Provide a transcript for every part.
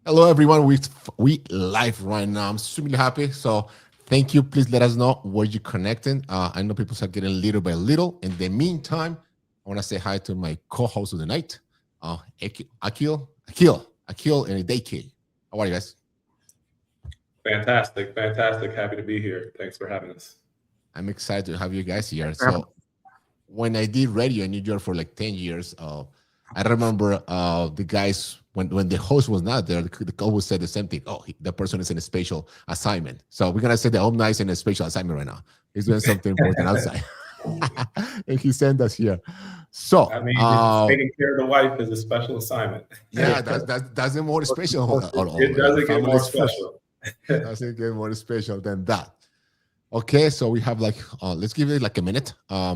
Hello, everyone. We live right now. I'm super happy. So thank you. Please let us know where you're connecting. I know people are getting little by little. In the meantime, I want to say hi to my co-host of the night, Akil, and Dayki. How are you guys? Fantastic, fantastic. Happy to be here. Thanks for having us. I'm excited to have you guys here. Thanks for having So when I did radio in New York for like 10 years, I remember the guys when the host was not there, the always said the same thing. Oh, the person is in a special assignment. So we're gonna say the home nice in a special assignment right now. He's doing something important outside, and he sent us here. So I mean, taking care of the wife is a special assignment. yeah, that's the more special. It The doesn't get family more is first. special. Doesn't get more special than that. Okay, so we have like let's give it like a minute.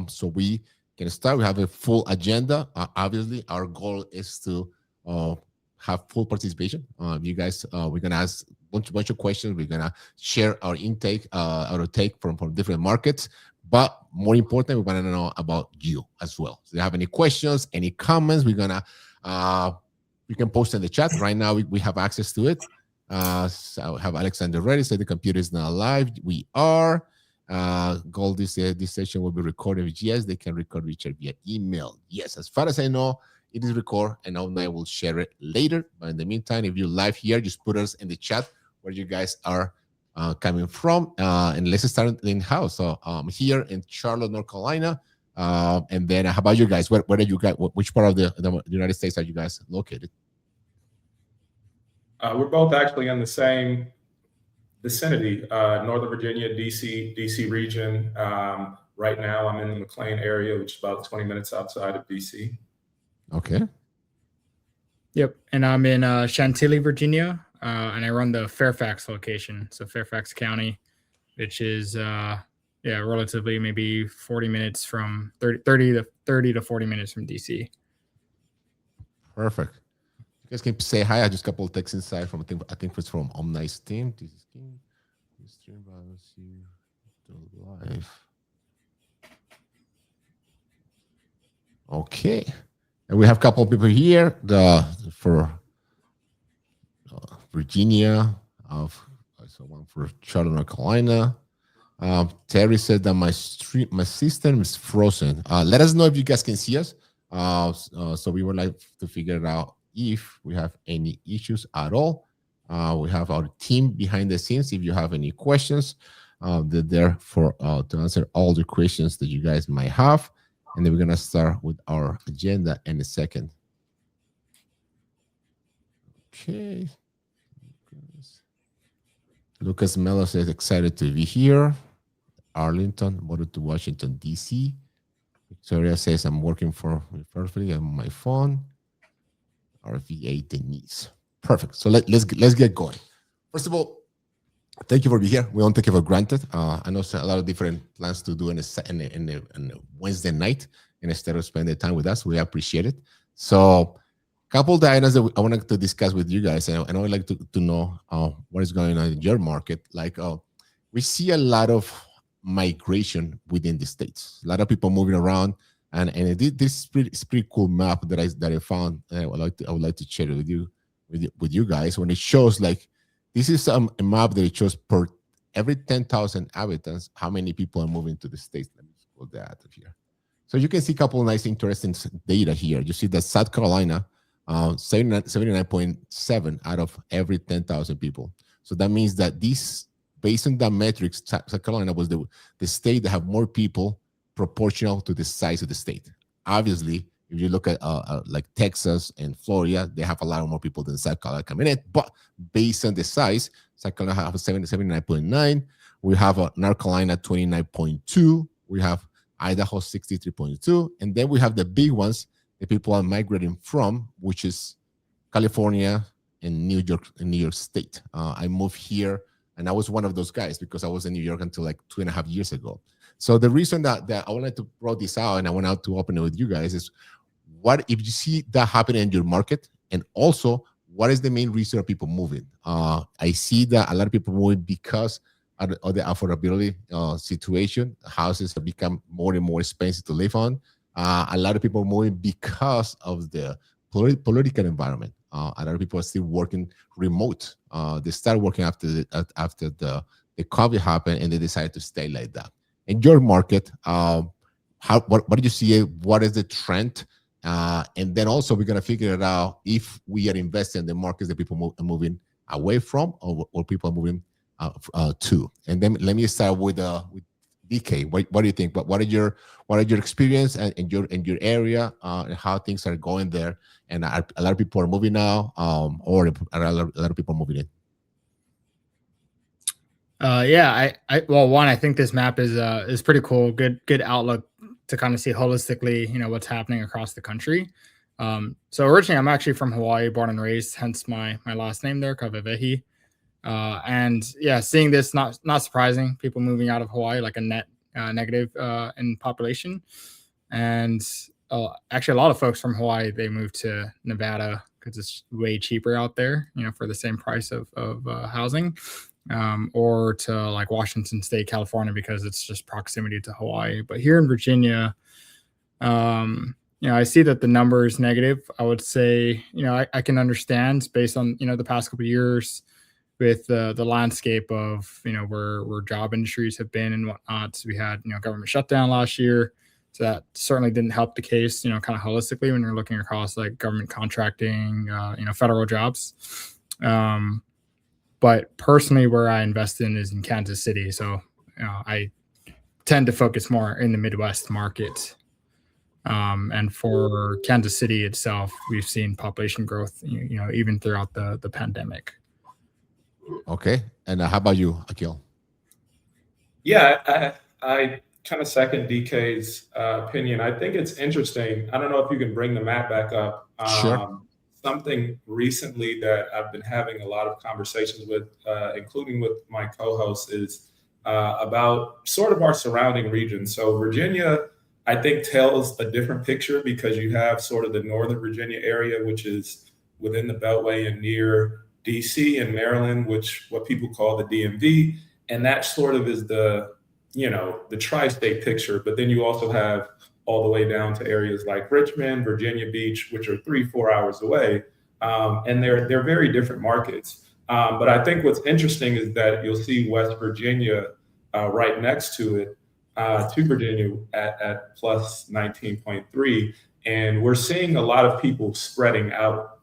So we can start. We have a full agenda. Obviously, our goal is to uh have full participation. You guys, we're gonna ask bunch of questions. We're gonna share our intake, our take from different markets. But more important, we want to know about you as well. So, if you have any questions, any comments, we're gonna uh you can post in the chat. Right now, we have access to it. So I have Alexander ready. Say the computer is not live. We are. Goldie said this session will be recorded. Yes, they can record Richard via email. Yes, as far as I know, it is recorded, and I will share it later. But in the meantime, if you're live here, just put us in the chat where you guys are coming from, and let's start in house. So here in Charlotte, North Carolina, and then how about you guys? Where are you guys? Which part of the United States are you guys located? We're both actually in the same vicinity, Northern Virginia, DC region. Right now, I'm in the McLean area, which is about 20 minutes outside of DC. Okay. Yep, and I'm in Chantilly, Virginia, and I run the Fairfax location, so Fairfax County, which is relatively maybe 40 minutes from 30 to 40 minutes from DC. Perfect. You guys can say hi. I just couple of texts inside from I think it's from Omnice team. This is King. This stream browse you live. Okay. And we have a couple of people here. For Virginia, of one for Charlotte, North Carolina. Terry said that my system is frozen. Let us know if you guys can see us. So we would like to figure it out if we have any issues at all. We have our team behind the scenes. If you have any questions, they're there for to answer all the questions that you guys might have. And then we're gonna start with our agenda in a second. Okay. Lucas Mello says excited to be here. Arlington, moved to Washington, D.C. Victoria says I'm working for perfectly on my phone. RVA Denise. Perfect. So let's get going. First of all, thank you for being here. We don't take it for granted. I know a lot of different plans to do in a Wednesday night, and instead of spending time with us, we appreciate it. So a couple of the items that I wanted to discuss with you guys, and I would like to know what is going on in your market. Like we see a lot of migration within the states. A lot of people moving around, and this is pretty cool map that I found. And I would like to share it with you guys. When it shows like this is a map that it shows per every 10,000 inhabitants how many people are moving to the states. Let me pull that out of here. So you can see a couple of nice, interesting data here. You see that South Carolina, 79.7 out of every 10,000 people. So that means that this, based on that metrics, South Carolina was the state that have more people proportional to the size of the state. Obviously, if you look at like Texas and Florida, they have a lot more people than South Carolina coming in. But based on the size, South Carolina have 79.9. We have North Carolina 29.2. We have Idaho 63.2. And then we have the big ones that people are migrating from, which is California and New York State. I moved here, and I was one of those guys because I was in New York until like 2.5 years ago. So the reason that I wanted to throw this out and I went out to open it with you guys is what if you see that happening in your market, and also what is the main reason of people moving? I see that a lot of people moving because of the affordability situation. Houses have become more and more expensive to live on. A lot of people moving because of the political environment. A lot of people are still working remote. They start working after the COVID happened, and they decided to stay like that. In your market, what did you see? What is the trend? And then also we're gonna figure it out if we are investing in the markets that people are moving away from, or people are moving to. And then let me start with DK. What do you think? What are your experience and your area, and how things are going there? And a lot of people are moving now, or a lot of people are moving in. Yeah, well, one, I think this map is pretty cool. Good outlook to kind of see holistically, what's happening across the country. So originally, I'm actually from Hawaii, born and raised, hence my last name there, Kawewehi. And yeah, seeing this, not surprising. People moving out of Hawaii, like a net negative in population, and actually a lot of folks from Hawaii, they moved to Nevada because it's way cheaper out there, for the same price of housing. Or to like Washington State, California, because it's just proximity to Hawaii. But here in Virginia, I see that the number is negative. I would say, I can understand based on, the past couple of years with the landscape of, where job industries have been and whatnot. So we had, government shutdown last year. So that certainly didn't help the case, kind of holistically when you're looking across like government contracting, federal jobs. But personally, where I invest in is in Kansas City. So I tend to focus more in the Midwest market. And for Kansas City itself, we've seen population growth, even throughout the pandemic. Okay. And how about you, Akil? Yeah, I kind of second DK's opinion. I think it's interesting. I don't know if you can bring the map back up. Sure. Something recently that I've been having a lot of conversations with, including with my co-hosts, is about sort of our surrounding region. So Virginia, I think, tells a different picture because you have sort of the Northern Virginia area, which is within the Beltway and near DC and Maryland, which what people call the DMV. And that sort of is the tri-state picture. But then you also have all the way down to areas like Richmond, Virginia Beach, which are 3-4 hours away. And they're very different markets. But I think what's interesting is that you'll see West Virginia right next to it, to Virginia at plus 19.3. And we're seeing a lot of people spreading out.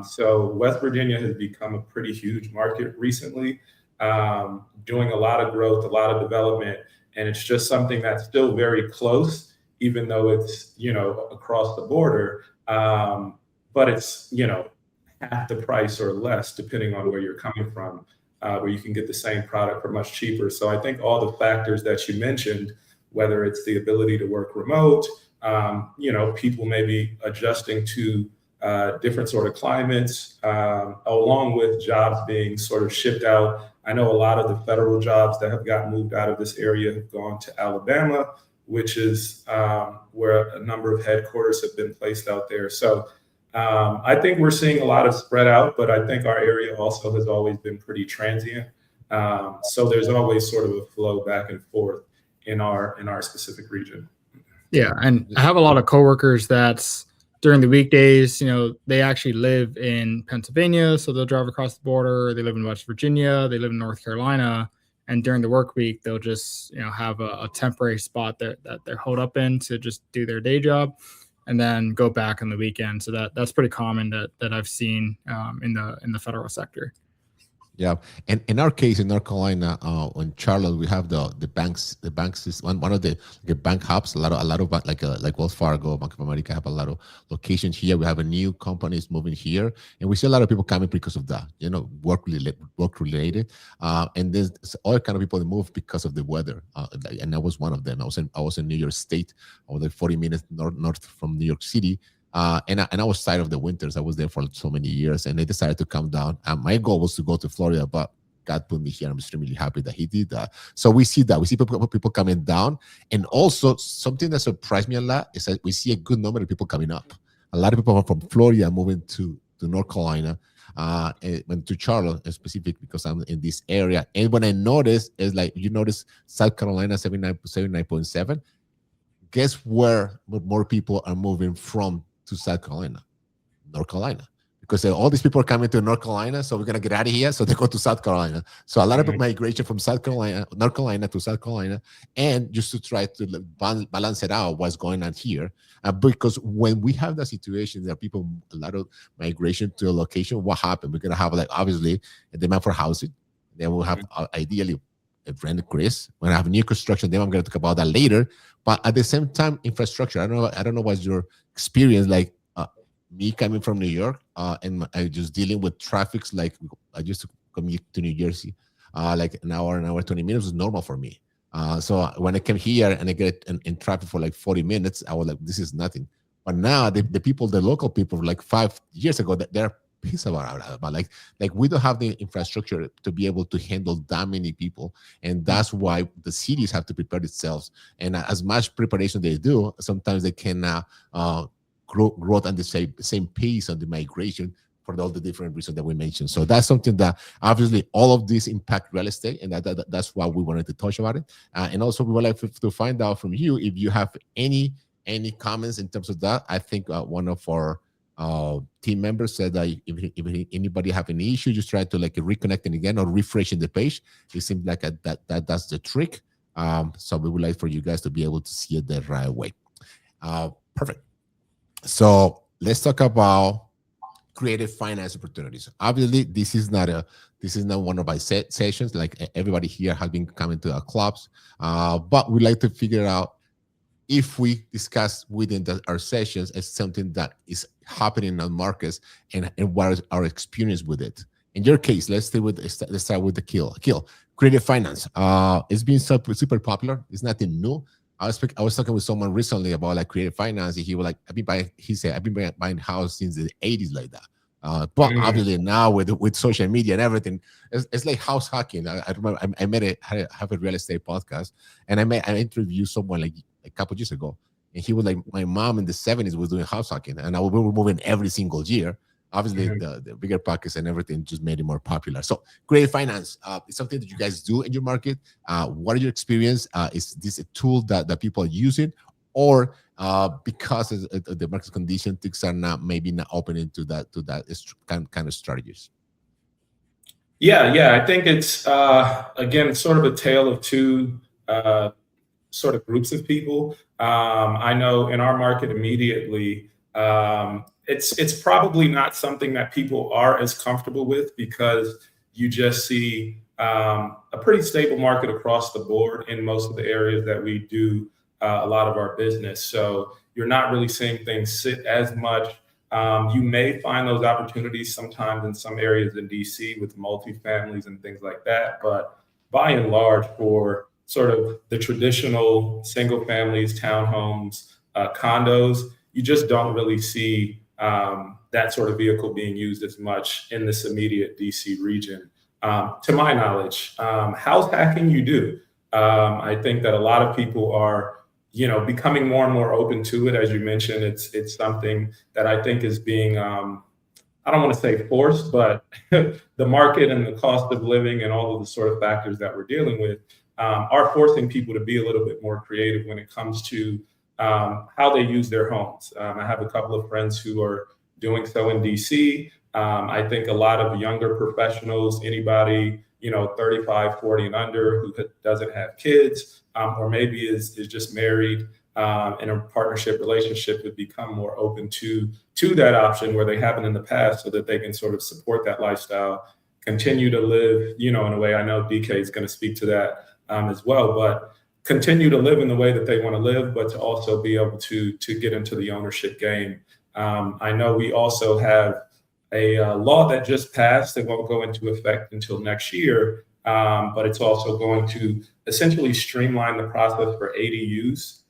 So West Virginia has become a pretty huge market recently, doing a lot of growth, a lot of development. And it's just something that's still very close, even though it's, across the border, but it's, half the price or less, depending on where you're coming from, where you can get the same product for much cheaper. So I think all the factors that you mentioned, whether it's the ability to work remote, people maybe adjusting to different sort of climates, along with jobs being sort of shipped out. I know a lot of the federal jobs that have gotten moved out of this area have gone to Alabama, which is where a number of headquarters have been placed out there. So I think we're seeing a lot of spread out, but I think our area also has always been pretty transient. So there's always sort of a flow back and forth in our specific region. Yeah, and I have a lot of coworkers that's during the weekdays, they actually live in Pennsylvania, so they'll drive across the border. They live in West Virginia, they live in North Carolina. And during the work week, they'll just have a temporary spot that they're holed up in to just do their day job, and then go back on the weekend. So that's pretty common that I've seen in the federal sector. Yeah, and in our case, in North Carolina, in Charlotte, we have the banks. The banks is one of the bank hubs. A lot of like Wells Fargo, Bank of America have a lot of locations here. We have a new companies moving here, and we see a lot of people coming because of that. Work related, and there's all kind of people that move because of the weather. And I was one of them. I was in New York State. I was like 40 minutes north from New York City. And I was tired of the winters. I was there for so many years, and I decided to come down. And my goal was to go to Florida, but God put me here. I'm extremely happy that He did that. So we see that. We see people coming down. And also, something that surprised me a lot is that we see a good number of people coming up. A lot of people are from Florida moving to North Carolina, and to Charlotte in specific, because I'm in this area. And when I notice, is like, you notice South Carolina 79.7. Guess where more people are moving from to South Carolina, North Carolina, because all these people are coming to North Carolina, so we're gonna get out of here. So they go to South Carolina. So a lot of migration from North Carolina to South Carolina, and just to try to balance it out, what's going on here. Because when we have that situation, there are people, a lot of migration to a location. What happened? We're gonna have like obviously a demand for housing. Then we'll have ideally a rent increase. We're gonna have new construction. Then I'm gonna talk about that later. But at the same time, infrastructure. I don't know what's your experience like. Me coming from New York, and I just dealing with traffics. Like I used to commute to New Jersey, like an hour 20 minutes was normal for me. So when I came here and I get in traffic for like 40 minutes, I was like, this is nothing. But now the people, the local people, like 5 years ago, they're pissed about like we don't have the infrastructure to be able to handle that many people, and that's why the cities have to prepare themselves. And as much preparation they do, sometimes they cannot growth at the same pace on the migration for all the different reasons that we mentioned. So that's something that obviously all of this impact real estate, and that's why we wanted to touch about it. And also we would like to find out from you if you have any comments in terms of that. I think one of our team members said that if anybody have any issue, just try to like reconnecting again or refreshing the page. It seems like that's the trick. So we would like for you guys to be able to see it the right way. Perfect. So let's talk about creative finance opportunities. Obviously, this is not one of my sessions. Like everybody here has been coming to our clubs, but we like to figure out if we discuss within our sessions as something that is happening on markets and what is our experience with it. In your case, let's start with the kill. Creative finance. It's been super popular. It's nothing new. I was talking with someone recently about like creative finance. And he was like, I've been buying house since the 80s like that. But obviously now with social media and everything, it's like house hacking. I remember I have a real estate podcast, and I interviewed someone like a couple years ago, and he was like, my mom in the 70s was doing house hacking, and we were moving every single year. Obviously, the bigger pockets and everything just made it more popular. So, creative finance is something that you guys do in your market. What are your experience? Is this a tool that people are using, or because of the market condition, things are maybe not opening to that kind of strategies? Yeah. I think it's again sort of a tale of two sort of groups of people. I know in our market immediately. It's probably not something that people are as comfortable with, because you just see a pretty stable market across the board in most of the areas that we do a lot of our business. So you're not really seeing things sit as much. You may find those opportunities sometimes in some areas in DC with multifamilies and things like that. But by and large, for sort of the traditional single families, townhomes, condos, you just don't really see that sort of vehicle being used as much in this immediate DC region. To my knowledge, house hacking you do. I think that a lot of people are, becoming more and more open to it. As you mentioned, it's something that I think is being, I don't want to say forced, but the market and the cost of living and all of the sort of factors that we're dealing with are forcing people to be a little bit more creative when it comes to how they use their homes. I have a couple of friends who are doing so in DC. I think a lot of younger professionals, anybody, 35, 40 and under who doesn't have kids, or maybe is just married in a partnership relationship, would become more open to that option where they haven't in the past, so that they can sort of support that lifestyle, continue to live, in a way. I know DK is going to speak to that as well, but continue to live in the way that they want to live, but to also be able to get into the ownership game. I know we also have a law that just passed that won't go into effect until next year, but it's also going to essentially streamline the process for ADUs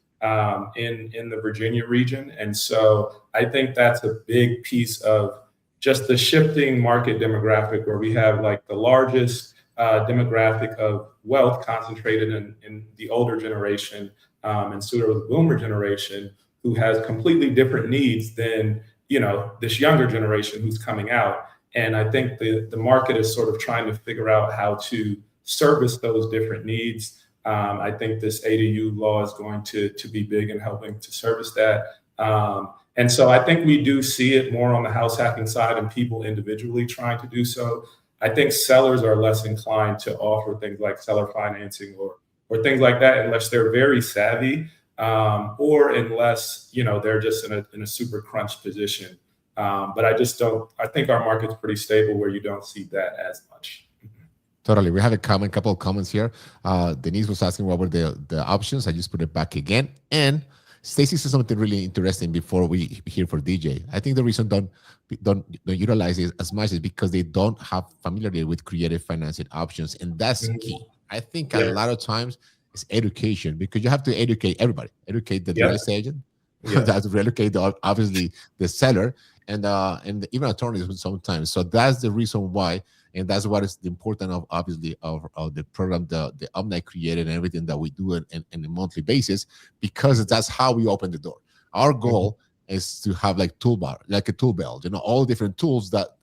in the Virginia region. And so I think that's a big piece of just the shifting market demographic, where we have like the largest demographic of wealth concentrated in the older generation and sort of the boomer generation, who has completely different needs than this younger generation who's coming out. And I think the market is sort of trying to figure out how to service those different needs. I think this ADU law is going to be big in helping to service that. And so I think we do see it more on the house hacking side and people individually trying to do so. I think sellers are less inclined to offer things like seller financing or things like that unless they're very savvy, or unless they're just in a super crunch position. But I just don't. I think our market's pretty stable where you don't see that as much. Totally. We have a couple of comments here. Denise was asking what were the options. I just put it back again. And Stacy said something really interesting before we hear for DJ. I think the reason don't utilize it as much is because they don't have familiarity with creative financing options, and that's key. I think a lot of times it's education, because you have to educate everybody, educate the real estate agent, that's to educate obviously the seller, and even attorneys sometimes. So that's the reason why. And that's what is important of obviously of the program, the Omni created and everything that we do in a monthly basis, because that's how we open the door. Our goal is to have like toolbar, like a tool belt, all different tools that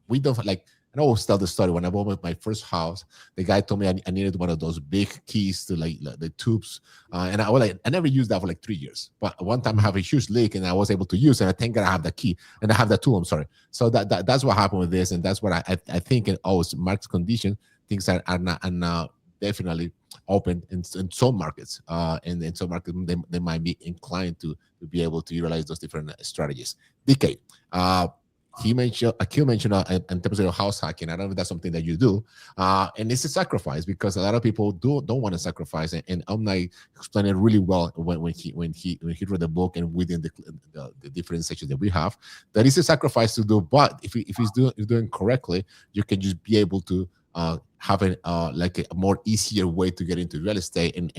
we don't like. And I always tell the story when I bought my first house, the guy told me I needed one of those big keys to like the tubes. And I never used that for like 3 years. But one time I have a huge leak and I was able to use it. And I thank God I have the key and I have that tool. I'm sorry. So that's what happened with this. And that's what I think in always market condition, things are now definitely open in some markets. And in some markets, they might be inclined to be able to utilize those different strategies. DK, Akil mentioned in terms of house hacking. I don't know if that's something that you do, and it's a sacrifice because a lot of people don't want to sacrifice. And Omni explained it really well when he read the book and within the different sections that we have. That is a sacrifice to do, but if he's doing correctly, you can just be able to have like a more easier way to get into real estate, and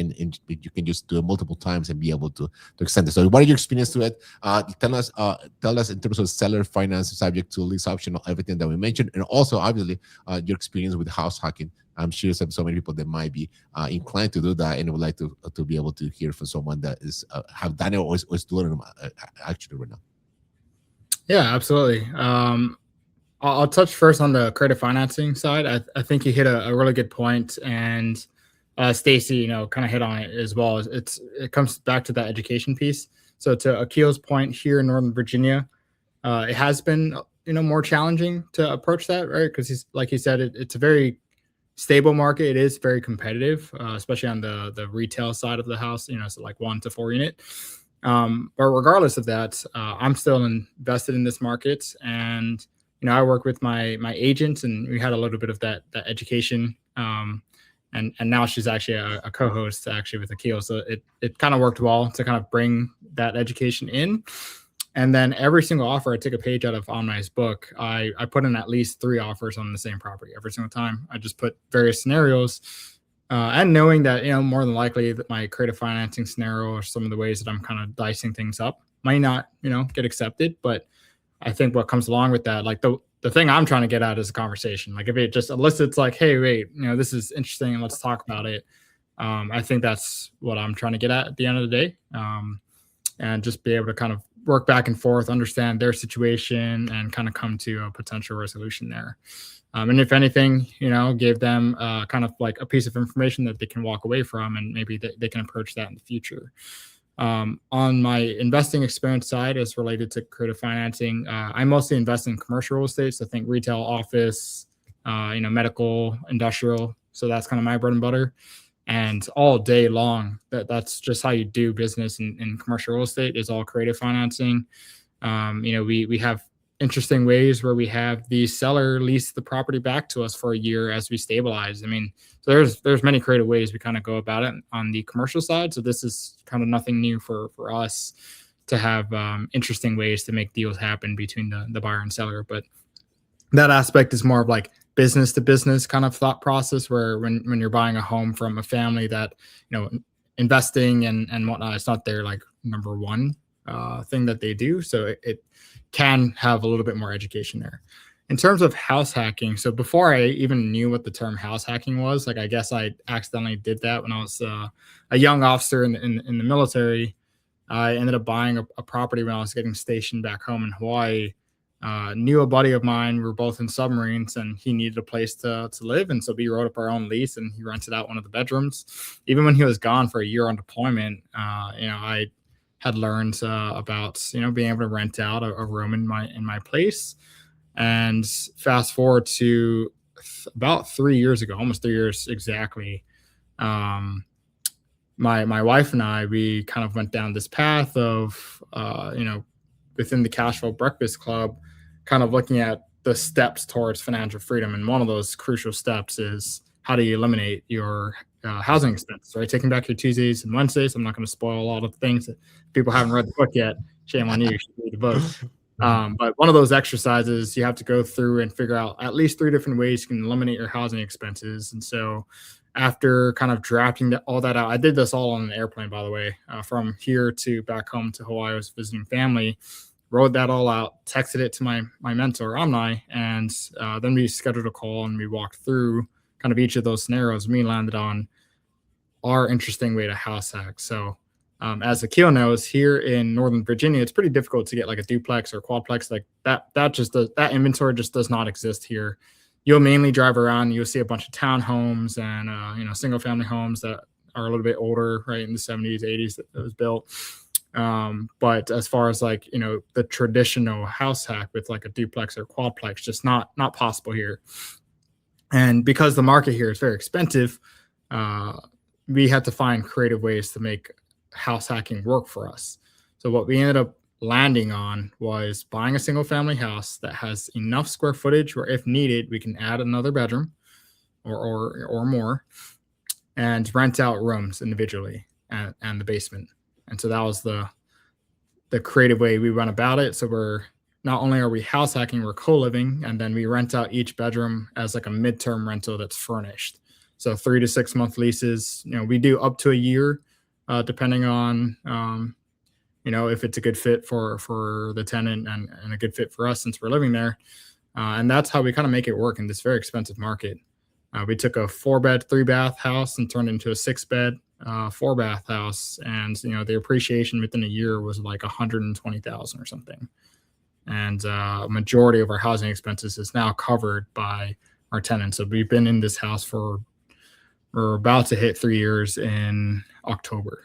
you can just do it multiple times and be able to extend it. So what are your experience to it? Tell us in terms of seller finance, subject to lease option, everything that we mentioned, and also obviously your experience with house hacking. I'm sure so many people that might be inclined to do that and would like to be able to hear from someone that is have done it or is doing it actually right now. Yeah, absolutely. I'll touch first on the creative financing side. I think you hit a really good point, and Stacy, kind of hit on it as well. It comes back to that education piece. So to Akil's point, here in Northern Virginia, it has been more challenging to approach that, right? Because like he said, it's a very stable market. It is very competitive, especially on the retail side of the house. So like 1 to 4 unit. But regardless of that, I'm still invested in this market, and I work with my agent, and we had a little bit of that education. And now she's actually a co-host actually with Akil. So it kind of worked well to kind of bring that education in. And then every single offer, I took a page out of Omni's book. I put in at least 3 offers on the same property every single time. I just put various scenarios, and knowing that, more than likely that my creative financing scenario or some of the ways that I'm kind of dicing things up might not, get accepted. But I think what comes along with that, like the thing I'm trying to get at is a conversation. Like if it just elicits like, hey, wait, this is interesting and let's talk about it. I think that's what I'm trying to get at the end of the day. And just be able to kind of work back and forth, understand their situation, and kind of come to a potential resolution there. And if anything, give them kind of like a piece of information that they can walk away from, and maybe they can approach that in the future. On my investing experience side, as related to creative financing, I mostly invest in commercial real estate. So think retail, office, medical, industrial. So that's kind of my bread and butter. And all day long, that's just how you do business in commercial real estate, is all creative financing. We have interesting ways where we have the seller lease the property back to us for a year as we stabilize. So there's many creative ways we kind of go about it on the commercial side. So this is kind of nothing new for us to have interesting ways to make deals happen between the buyer and seller. But that aspect is more of like business to business kind of thought process, where when you're buying a home from a family that, investing and whatnot, it's not their like number one thing that they do. So it can have a little bit more education there. In terms of house hacking, so before I even knew what the term house hacking was, like I guess I accidentally did that when I was a young officer in the military. I ended up buying a property when I was getting stationed back home in Hawaii. Knew a buddy of mine. We were both in submarines, and he needed a place to live, and so we wrote up our own lease, and he rented out one of the bedrooms. Even when he was gone for a year on deployment, I had learned about being able to rent out a room in my place. And fast forward to about 3 years ago, almost 3 years exactly. Um, my wife and I, we kind of went down this path of within the Cash Flow Breakfast Club, kind of looking at the steps towards financial freedom. And one of those crucial steps is how do you eliminate your housing expenses, right? Taking back your Tuesdays and Wednesdays. I'm not going to spoil a lot of things that people haven't read the book yet. Shame on you. You should read the book. But one of those exercises, you have to go through and figure out at least 3 different ways you can eliminate your housing expenses. And so after kind of drafting all that out, I did this all on an airplane, by the way, from here to back home to Hawaii. I was visiting family, wrote that all out, texted it to my mentor, Omni, and then we scheduled a call and we walked through kind of each of those scenarios. We landed on our interesting way to house hack. So as Akil knows, here in Northern Virginia, it's pretty difficult to get like a duplex or quadplex like that. That inventory just does not exist here. You'll mainly drive around, you'll see a bunch of townhomes and single family homes that are a little bit older, right, in the 70s, 80s that was built. But as far as like the traditional house hack with like a duplex or quadplex, just not possible here. And because the market here is very expensive, we had to find creative ways to make house hacking work for us. So what we ended up landing on was buying a single family house that has enough square footage where if needed, we can add another bedroom or more and rent out rooms individually and the basement. And so that was the creative way we went about it. So we're not only are we house hacking, we're co-living, and then we rent out each bedroom as like a midterm rental that's furnished. So 3 to 6 month leases. We do up to a year, depending on if it's a good fit for the tenant and a good fit for us since we're living there. And that's how we kind of make it work in this very expensive market. We took a 4-bed, 3-bath house and turned it into a 6-bed, 4-bath house. And, the appreciation within a year was like $120,000 or something. And a majority of our housing expenses is now covered by our tenants. So we've been in this house we're about to hit 3 years in October.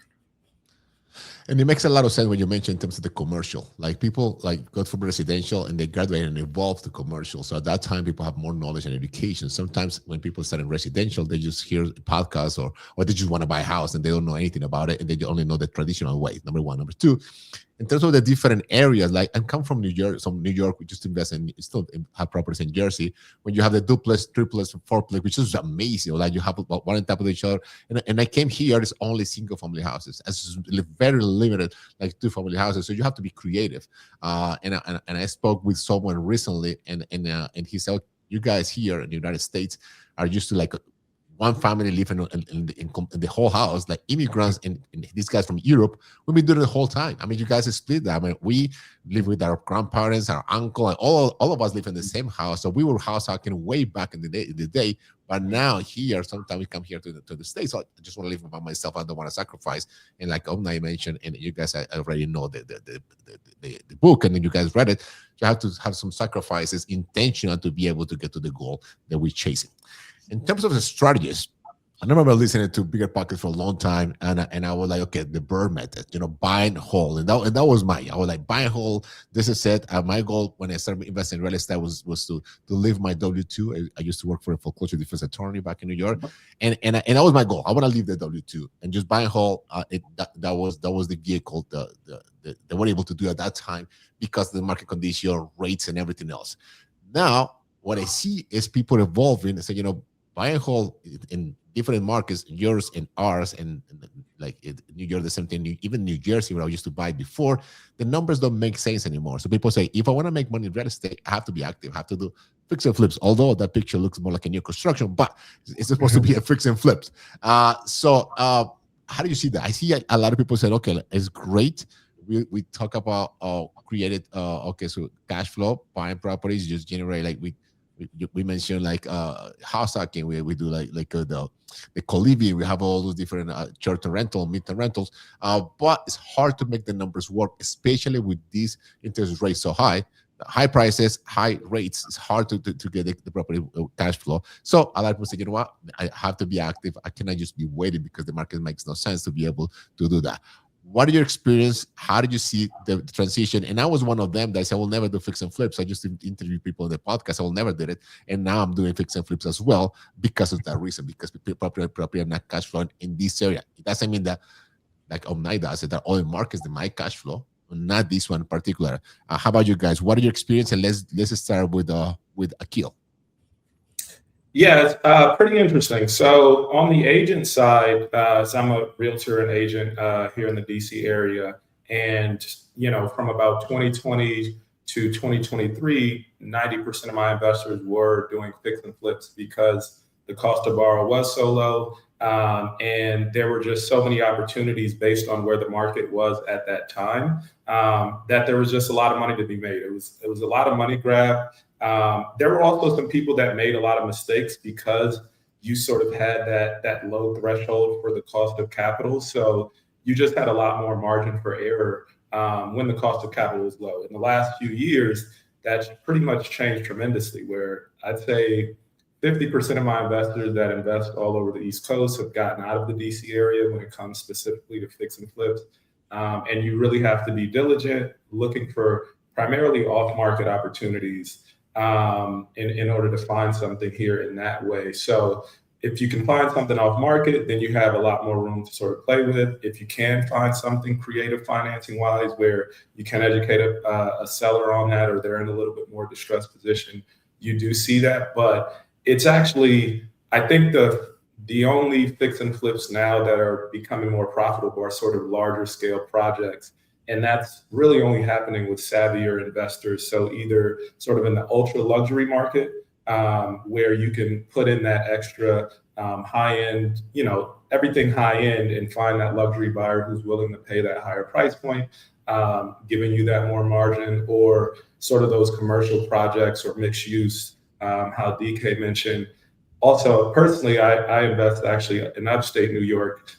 And it makes a lot of sense when you mention in terms of the commercial. Like people like go from residential and they graduate and evolve to commercial. So at that time, people have more knowledge and education. Sometimes when people start in residential, they just hear podcasts or they just want to buy a house and they don't know anything about it and they only know the traditional way. Number one. Number two, in terms of the different areas, like I come from New York. So New York, we just invest in, still have properties in Jersey. When you have the duplex, triplex, fourplex, which is amazing. Like you have one on top of each other. And I came here, it's only single family houses. It's very limited, like 2-family houses. So you have to be creative. And I spoke with someone recently, and he said, you guys here in the United States are used to like one family living in the whole house, like immigrants and these guys from Europe. We've been doing it the whole time. I mean, you guys split that. I mean, we live with our grandparents, our uncle, and all of us live in the same house. So we were house hacking way back in the day. But now here, sometimes we come here to the States. So I just want to live by myself. I don't want to sacrifice. And like Omni mentioned, and you guys already know the book, and then you guys read it. You have to have some sacrifices intentional to be able to get to the goal that we're chasing. In terms of the strategies, I remember listening to Bigger Pockets for a long time, and I was like, okay, the Bird method, buy and hold, and that was mine. I was like, buy and hold. This is it. My goal when I started investing in real estate was to leave my W-2. I used to work for a foreclosure defense attorney back in New York, and that was my goal. I want to leave the W-2 and just buy and hold. That was the vehicle that they were able to do at that time because of the market condition, rates, and everything else. Now, what I see is people evolving and say, buy and hold in different markets, yours and ours, and like New York, the same thing. Even New Jersey, where I used to buy before, the numbers don't make sense anymore. So people say, if I want to make money in real estate, I have to be active. I have to do fix and flips. Although that picture looks more like a new construction, but it's supposed to be a fix and flips. So how do you see that? I see a lot of people say, okay, it's great. We talk about created so cash flow, buying properties, just generate like we mentioned like house hacking. We do like the co-living. We have all those different short-term rental, mid-term rentals. But it's hard to make the numbers work, especially with these interest rates so high. High prices, high rates. It's hard to get the property cash flow. So a lot of people say, you know what? I have to be active. I cannot just be waiting because the market makes no sense to be able to do that. what are your experience? How did you see the transition? And I was one of them that said, I will never do fix and flips. I just interview people on the podcast. I will never do it. And now I'm doing fix and flips as well because of that reason, because property are not cash flowing in this area. It doesn't mean that, like Omni does, that all markets that might cash flow, not this one in particular. How about you guys? What are your experience? And let's start with Akil. Yeah, it's pretty interesting. So on the agent side, so I'm a realtor and agent here in the DC area. And, from about 2020 to 2023, 90% of my investors were doing fix and flips because the cost to borrow was so low. And there were just so many opportunities based on where the market was at that time, that there was just a lot of money to be made. It was a lot of money grab. There were also some people that made a lot of mistakes because you sort of had that low threshold for the cost of capital. So you just had a lot more margin for error when the cost of capital was low. In the last few years, that's pretty much changed tremendously, where I'd say 50% of my investors that invest all over the East Coast have gotten out of the DC area when it comes specifically to fix and flips. And you really have to be diligent, looking for primarily off-market opportunities in order to find something here in that way. So if you can find something off market, then you have a lot more room to sort of play with. If you can find something creative financing wise where you can educate a seller on that, or they're in a little bit more distressed position, you do see that. But it's actually, I think the only fix and flips now that are becoming more profitable are sort of larger scale projects. And that's really only happening with savvier investors. So either sort of in the ultra luxury market, where you can put in that extra high end, everything high end, and find that luxury buyer who's willing to pay that higher price point, giving you that more margin, or sort of those commercial projects or mixed use, how DK mentioned. Also, personally, I invest actually in upstate New York,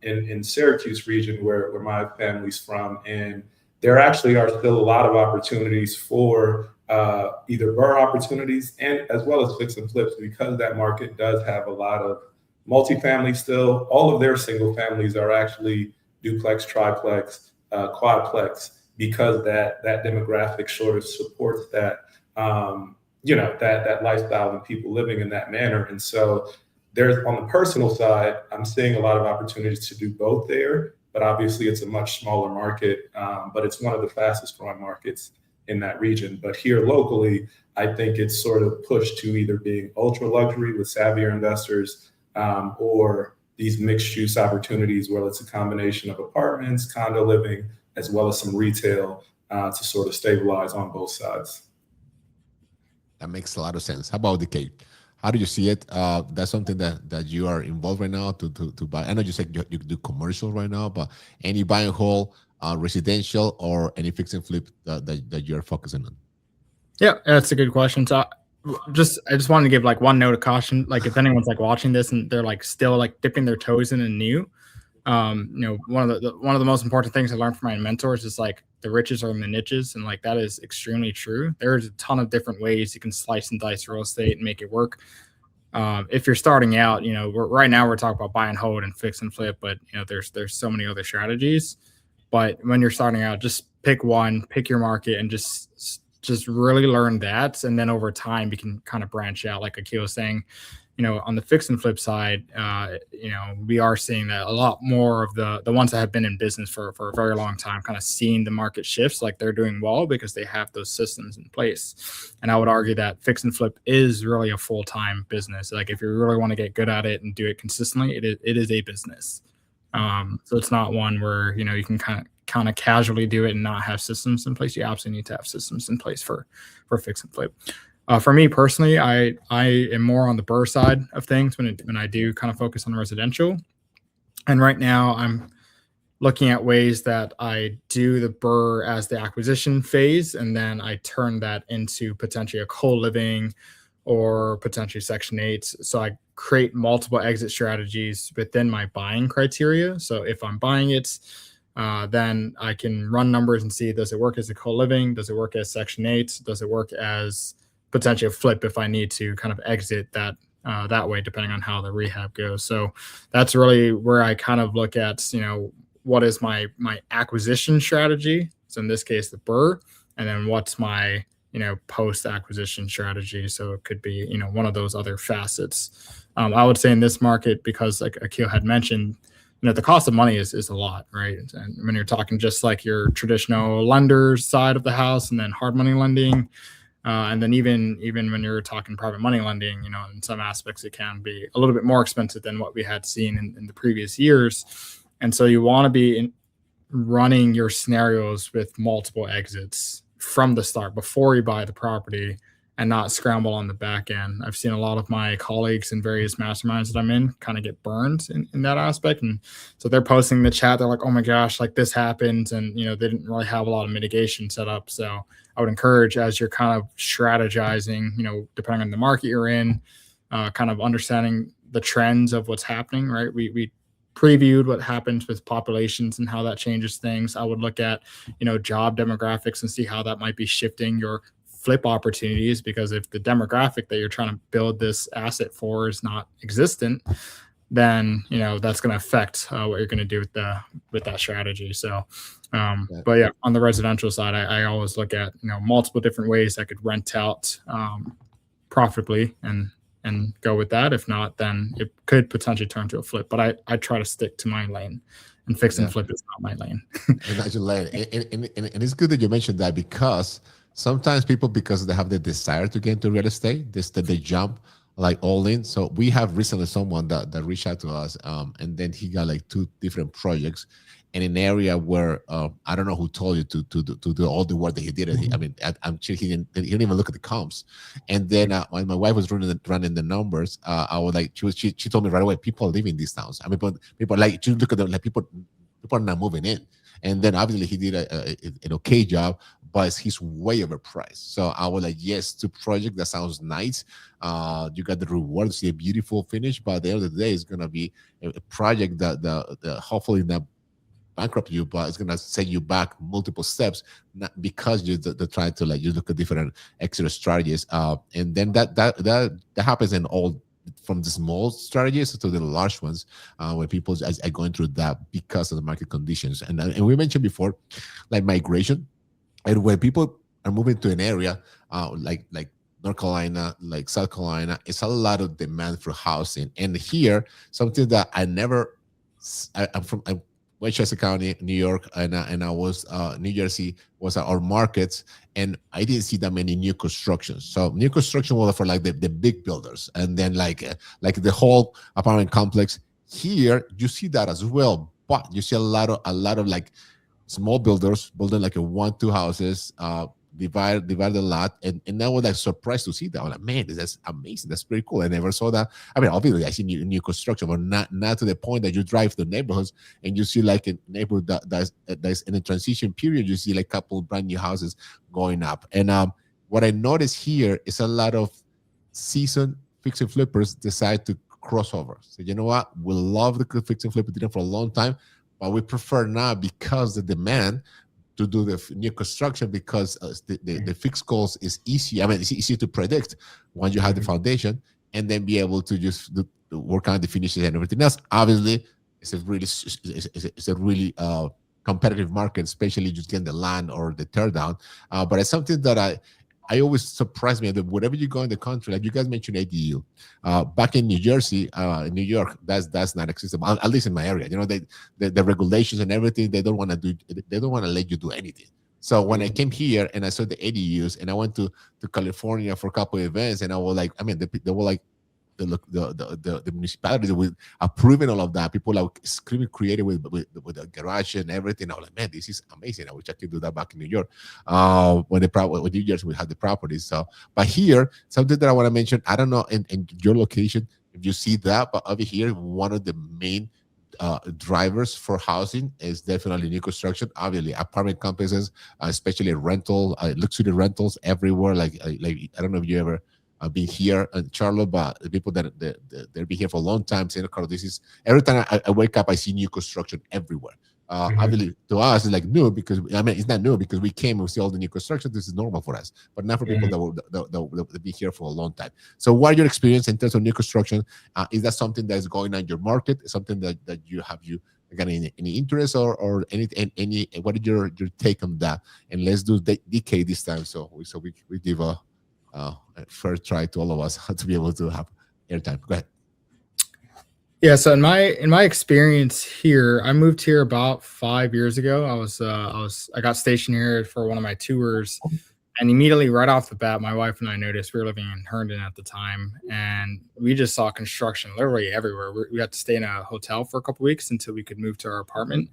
in Syracuse region where my family's from. And there actually are still a lot of opportunities for either BRRRR opportunities and as well as fix and flips, because that market does have a lot of multifamily still. All of their single families are actually duplex, triplex, quadplex, because that demographic sort of supports that, that lifestyle and people living in that manner. And so there's, on the personal side, I'm seeing a lot of opportunities to do both there, but obviously it's a much smaller market, but it's one of the fastest growing markets in that region. But here locally, I think it's sort of pushed to either being ultra luxury with savvier investors, or these mixed use opportunities where it's a combination of apartments, condo living, as well as some retail to sort of stabilize on both sides. That makes a lot of sense. How about the cake? How do you see it? That's something that you are involved right now to buy. I know you said you do commercial right now, but any buy and hold, residential, or any fix and flip that you're focusing on? Yeah, that's a good question. So I just wanted to give like one note of caution. Like if anyone's like watching this and they're like still like dipping their toes in and new, one of the most important things I learned from my mentors is like the riches are in the niches, and like that is extremely true. There's a ton of different ways you can slice and dice real estate and make it work. If you're starting out, right now we're talking about buy and hold and fix and flip, but there's so many other strategies. But when you're starting out, just pick one, pick your market, and just really learn that, and then over time you can kind of branch out. Like Akil was saying, on the fix and flip side, we are seeing that a lot more of the ones that have been in business for a very long time, kind of seeing the market shifts, like they're doing well because they have those systems in place. And I would argue that fix and flip is really a full-time business. Like if you really want to get good at it and do it consistently, it is a business. So it's not one where, you can kind of casually do it and not have systems in place. You absolutely need to have systems in place for fix and flip. For me personally, I am more on the BRRRR side of things when I do kind of focus on residential. And right now I'm looking at ways that I do the BRRRR as the acquisition phase, and then I turn that into potentially a co-living or potentially Section 8. So I create multiple exit strategies within my buying criteria. So if I'm buying it, then I can run numbers and see, does it work as a co-living? Does it work as Section 8? Does it work as potentially a flip if I need to kind of exit that way, depending on how the rehab goes? So that's really where I kind of look at, what is my acquisition strategy? So in this case, the BRRRR, and then what's my post acquisition strategy. So it could be one of those other facets. I would say in this market, because like Akil had mentioned, the cost of money is a lot, right? And when you're talking just like your traditional lender side of the house, and then hard money lending, and then even when you're talking private money lending, in some aspects it can be a little bit more expensive than what we had seen in the previous years. And so you want to be running your scenarios with multiple exits from the start before you buy the property, and not scramble on the back end. I've seen a lot of my colleagues in various masterminds that I'm in kind of get burned in that aspect. And so they're posting in the chat, they're like, oh my gosh, like this happened. And, they didn't really have a lot of mitigation set up. So I would encourage, as you're kind of strategizing, depending on the market you're in, kind of understanding the trends of what's happening, right? We previewed what happens with populations and how that changes things. I would look at, job demographics and see how that might be shifting your flip opportunities, because if the demographic that you're trying to build this asset for is not existent, then that's going to affect what you're going to do with that strategy. So but yeah, on the residential side, I always look at multiple different ways I could rent out profitably and go with that. If not, then it could potentially turn to a flip, but I try to stick to my lane, and fix and flip is not my lane. And that's your lane. And it's good that you mentioned that, because sometimes people, because they have the desire to get into real estate, they jump like all in. So we have recently someone that reached out to us, and then he got like 2 different projects in an area where I don't know who told you to do all the work that he did. I'm sure he didn't even look at the comps. And then when my wife was running the numbers, I was like, she told me right away, people live in these towns. I mean, people like, you look at them, like people are not moving in. And then obviously he did an okay job, but he's way overpriced. So I was like, yes, to project, that sounds nice. You got the reward, see a beautiful finish, but at the end of the day, it's gonna be a project that hopefully not bankrupt you, but it's gonna set you back multiple steps, not because you're trying to you look at different extra strategies. And then that happens in all, from the small strategies to the large ones, where people are going through that because of the market conditions. And we mentioned before, like migration, and when people are moving to an area like North Carolina, like South Carolina, it's a lot of demand for housing. And here, something that I'm Westchester County, New York, and I was New Jersey was our markets, and I didn't see that many new constructions. So new construction was for like the big builders, and then like the whole apartment complex. Here you see that as well, but you see a lot of like small builders building like a 1-2 houses, divide the lot, and I was like surprised to see that. I was like, man, that's amazing. That's pretty cool. I never saw that. I mean, obviously I see new construction, but not to the point that you drive to neighborhoods and you see like a neighborhood that's in a transition period. You see like a couple brand new houses going up. And what I noticed here is a lot of seasoned fix and flippers decide to cross over. So you know what? We love the fix and flip. We did it for a long time, but we prefer now, because the demand to do the new construction, because the fixed cost is easy. I mean, it's easy to predict once you have the foundation, and then be able to just work on the finishes and everything else. Obviously, it's a really competitive market, especially just getting the land or the tear down. But it's something that I always surprise me that wherever you go in the country, like you guys mentioned ADU, back in New Jersey, New York, that's not accessible, at least in my area. The regulations and everything, they don't want to let you do anything. So when I came here and I saw the ADUs, and I went to California for a couple of events, and I was like, I mean, they were like, the municipalities were approving all of that. People like screaming creative with the garage and everything. I was like, man, this is amazing. I wish I could do that back in New York. When New Jersey we had the properties. So, but here, something that I want to mention, I don't know in your location if you see that, but over here, one of the main drivers for housing is definitely new construction. Obviously, apartment complexes, especially luxury rentals everywhere. Like I don't know if you ever been here in Charlotte, but the people that they've been here for a long time saying, Carlos, this is, every time I wake up, I see new construction everywhere. Obviously, to us, it's like new, because I mean, it's not new because we came and we see all the new construction. This is normal for us, but not for people that will be here for a long time. So, what are your experience in terms of new construction? Is that something that is going on in your market? Is something that you got any interest or any what is your take on that? And let's do DK this time, so we give a fair try to all of us to be able to have airtime. Go ahead. Yeah, so in my experience here, I moved here about 5 years ago. I got stationed here for one of my tours, and immediately right off the bat, my wife and I noticed we were living in Herndon at the time, and we just saw construction literally everywhere. We had to stay in a hotel for a couple weeks until we could move to our apartment.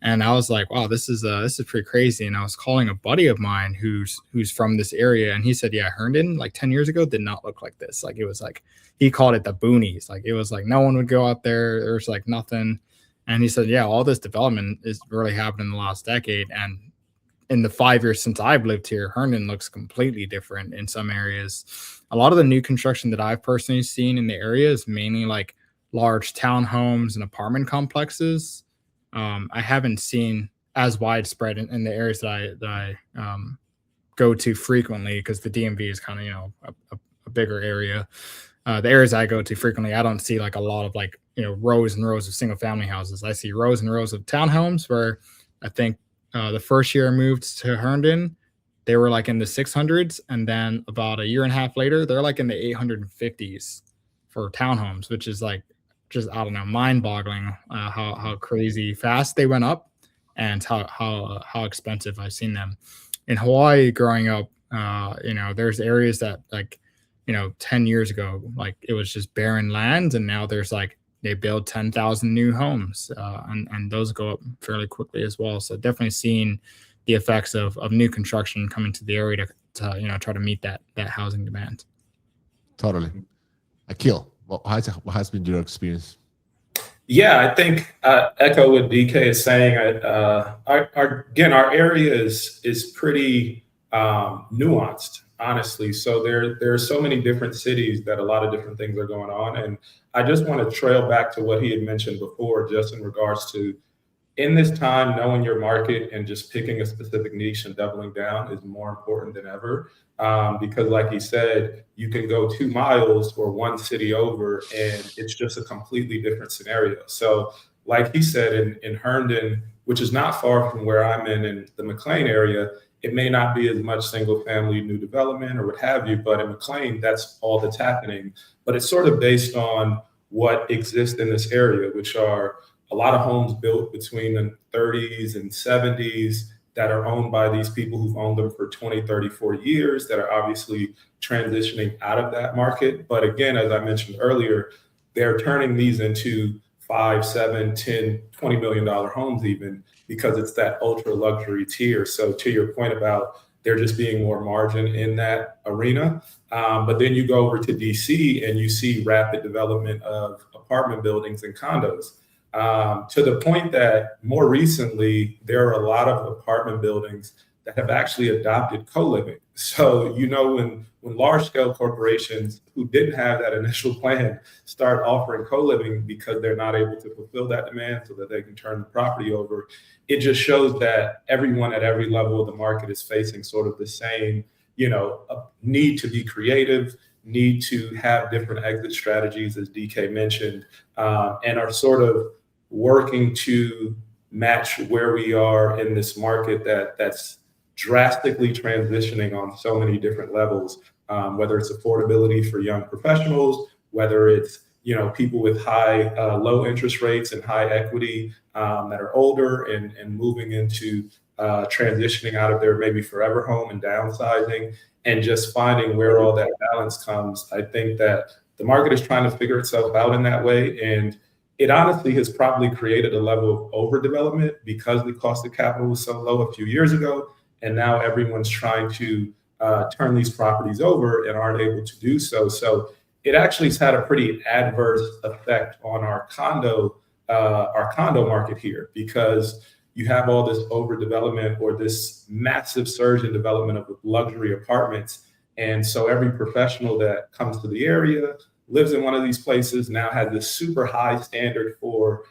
And I was like, wow, this is pretty crazy. And I was calling a buddy of mine who's from this area, and he said, yeah, Herndon like 10 years ago did not look like this. Like, it was like, he called it the boonies. Like, it was like no one would go out there. There's like nothing. And he said, yeah, all this development is really happened in the last decade. And in the 5 years since I've lived here, Herndon looks completely different in some areas. A lot of the new construction that I've personally seen in the area is mainly like large townhomes and apartment complexes. I haven't seen as widespread in the areas that I go to frequently, because the DMV is kind of, a bigger area. The areas I go to frequently, I don't see like a lot of like, rows and rows of single family houses. I see rows and rows of townhomes, where I think the first year I moved to Herndon, they were like in the 600s. And then about a year and a half later, they're like in the 850s for townhomes, which is like, just, I don't know, mind boggling how crazy fast they went up, and how expensive I've seen them. In Hawaii growing up, there's areas that like, 10 years ago, like it was just barren lands, and now there's like, they build 10,000 new homes, and those go up fairly quickly as well. So definitely seeing the effects of new construction coming to the area to try to meet that housing demand. Totally. Akil, what has been your experience? Yeah, I think echo what DK is saying. Our area is pretty nuanced, honestly. So there are so many different cities that a lot of different things are going on. And I just want to trail back to what he had mentioned before, just in regards to, in this time, knowing your market and just picking a specific niche and doubling down is more important than ever. Because like he said, you can go 2 miles or one city over, and it's just a completely different scenario. So like he said, in Herndon, which is not far from where I'm in the McLean area, it may not be as much single family new development or what have you, but in McLean, that's all that's happening. But it's sort of based on what exists in this area, which are a lot of homes built between the 30s and 70s that are owned by these people who've owned them for 20, 30, 40 years, that are obviously transitioning out of that market. But again, as I mentioned earlier, they're turning these into $5, $7, $10, $20 million homes even, because it's that ultra luxury tier. So to your point about there just being more margin in that arena. But then you go over to DC and you see rapid development of apartment buildings and condos. To the point that more recently, there are a lot of apartment buildings that have actually adopted co-living. So, when large-scale corporations who didn't have that initial plan start offering co-living because they're not able to fulfill that demand so that they can turn the property over, it just shows that everyone at every level of the market is facing sort of the same, a need to be creative, need to have different exit strategies, as DK mentioned, and are sort of working to match where we are in this market that's drastically transitioning on so many different levels, whether it's affordability for young professionals, whether it's people with low interest rates and high equity that are older and moving into transitioning out of their maybe forever home and downsizing, and just finding where all that balance comes. I think that the market is trying to figure itself out in that way, and it honestly has probably created a level of overdevelopment because the cost of capital was so low a few years ago. And now everyone's trying to turn these properties over and aren't able to do so. So it actually has had a pretty adverse effect on our condo market here, because you have all this overdevelopment or this massive surge in development of luxury apartments. And so every professional that comes to the area, lives in one of these places, now has this super high standard for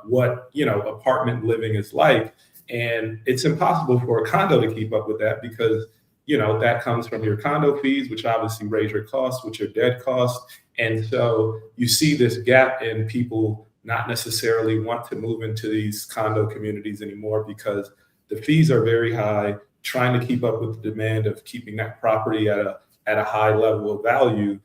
what apartment living is like. And it's impossible for a condo to keep up with that, because that comes from your condo fees, which obviously raise your costs, which are dead costs. And so you see this gap in people not necessarily want to move into these condo communities anymore because the fees are very high. Trying to keep up with the demand of keeping that property at a high level of value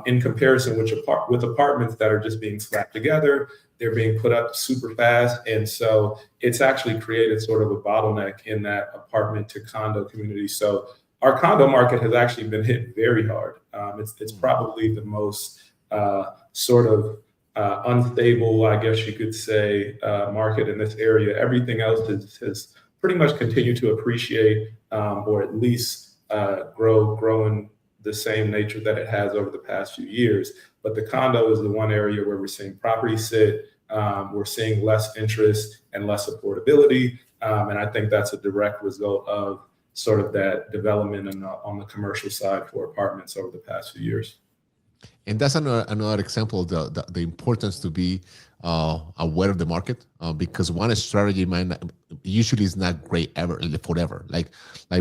in comparison with apartments that are just being slapped together. They're being put up super fast. And so it's actually created sort of a bottleneck in that apartment to condo community. So our condo market has actually been hit very hard. It's probably the most sort of unstable, I guess you could say, market in this area. Everything else has pretty much continued to appreciate or at least grow in the same nature that it has over the past few years. But the condo is the one area where we're seeing property sit. We're seeing less interest and less affordability. And I think that's a direct result of sort of that development on the commercial side for apartments over the past few years. And that's another example of the importance to be aware of the market, because one strategy usually is not great forever. Like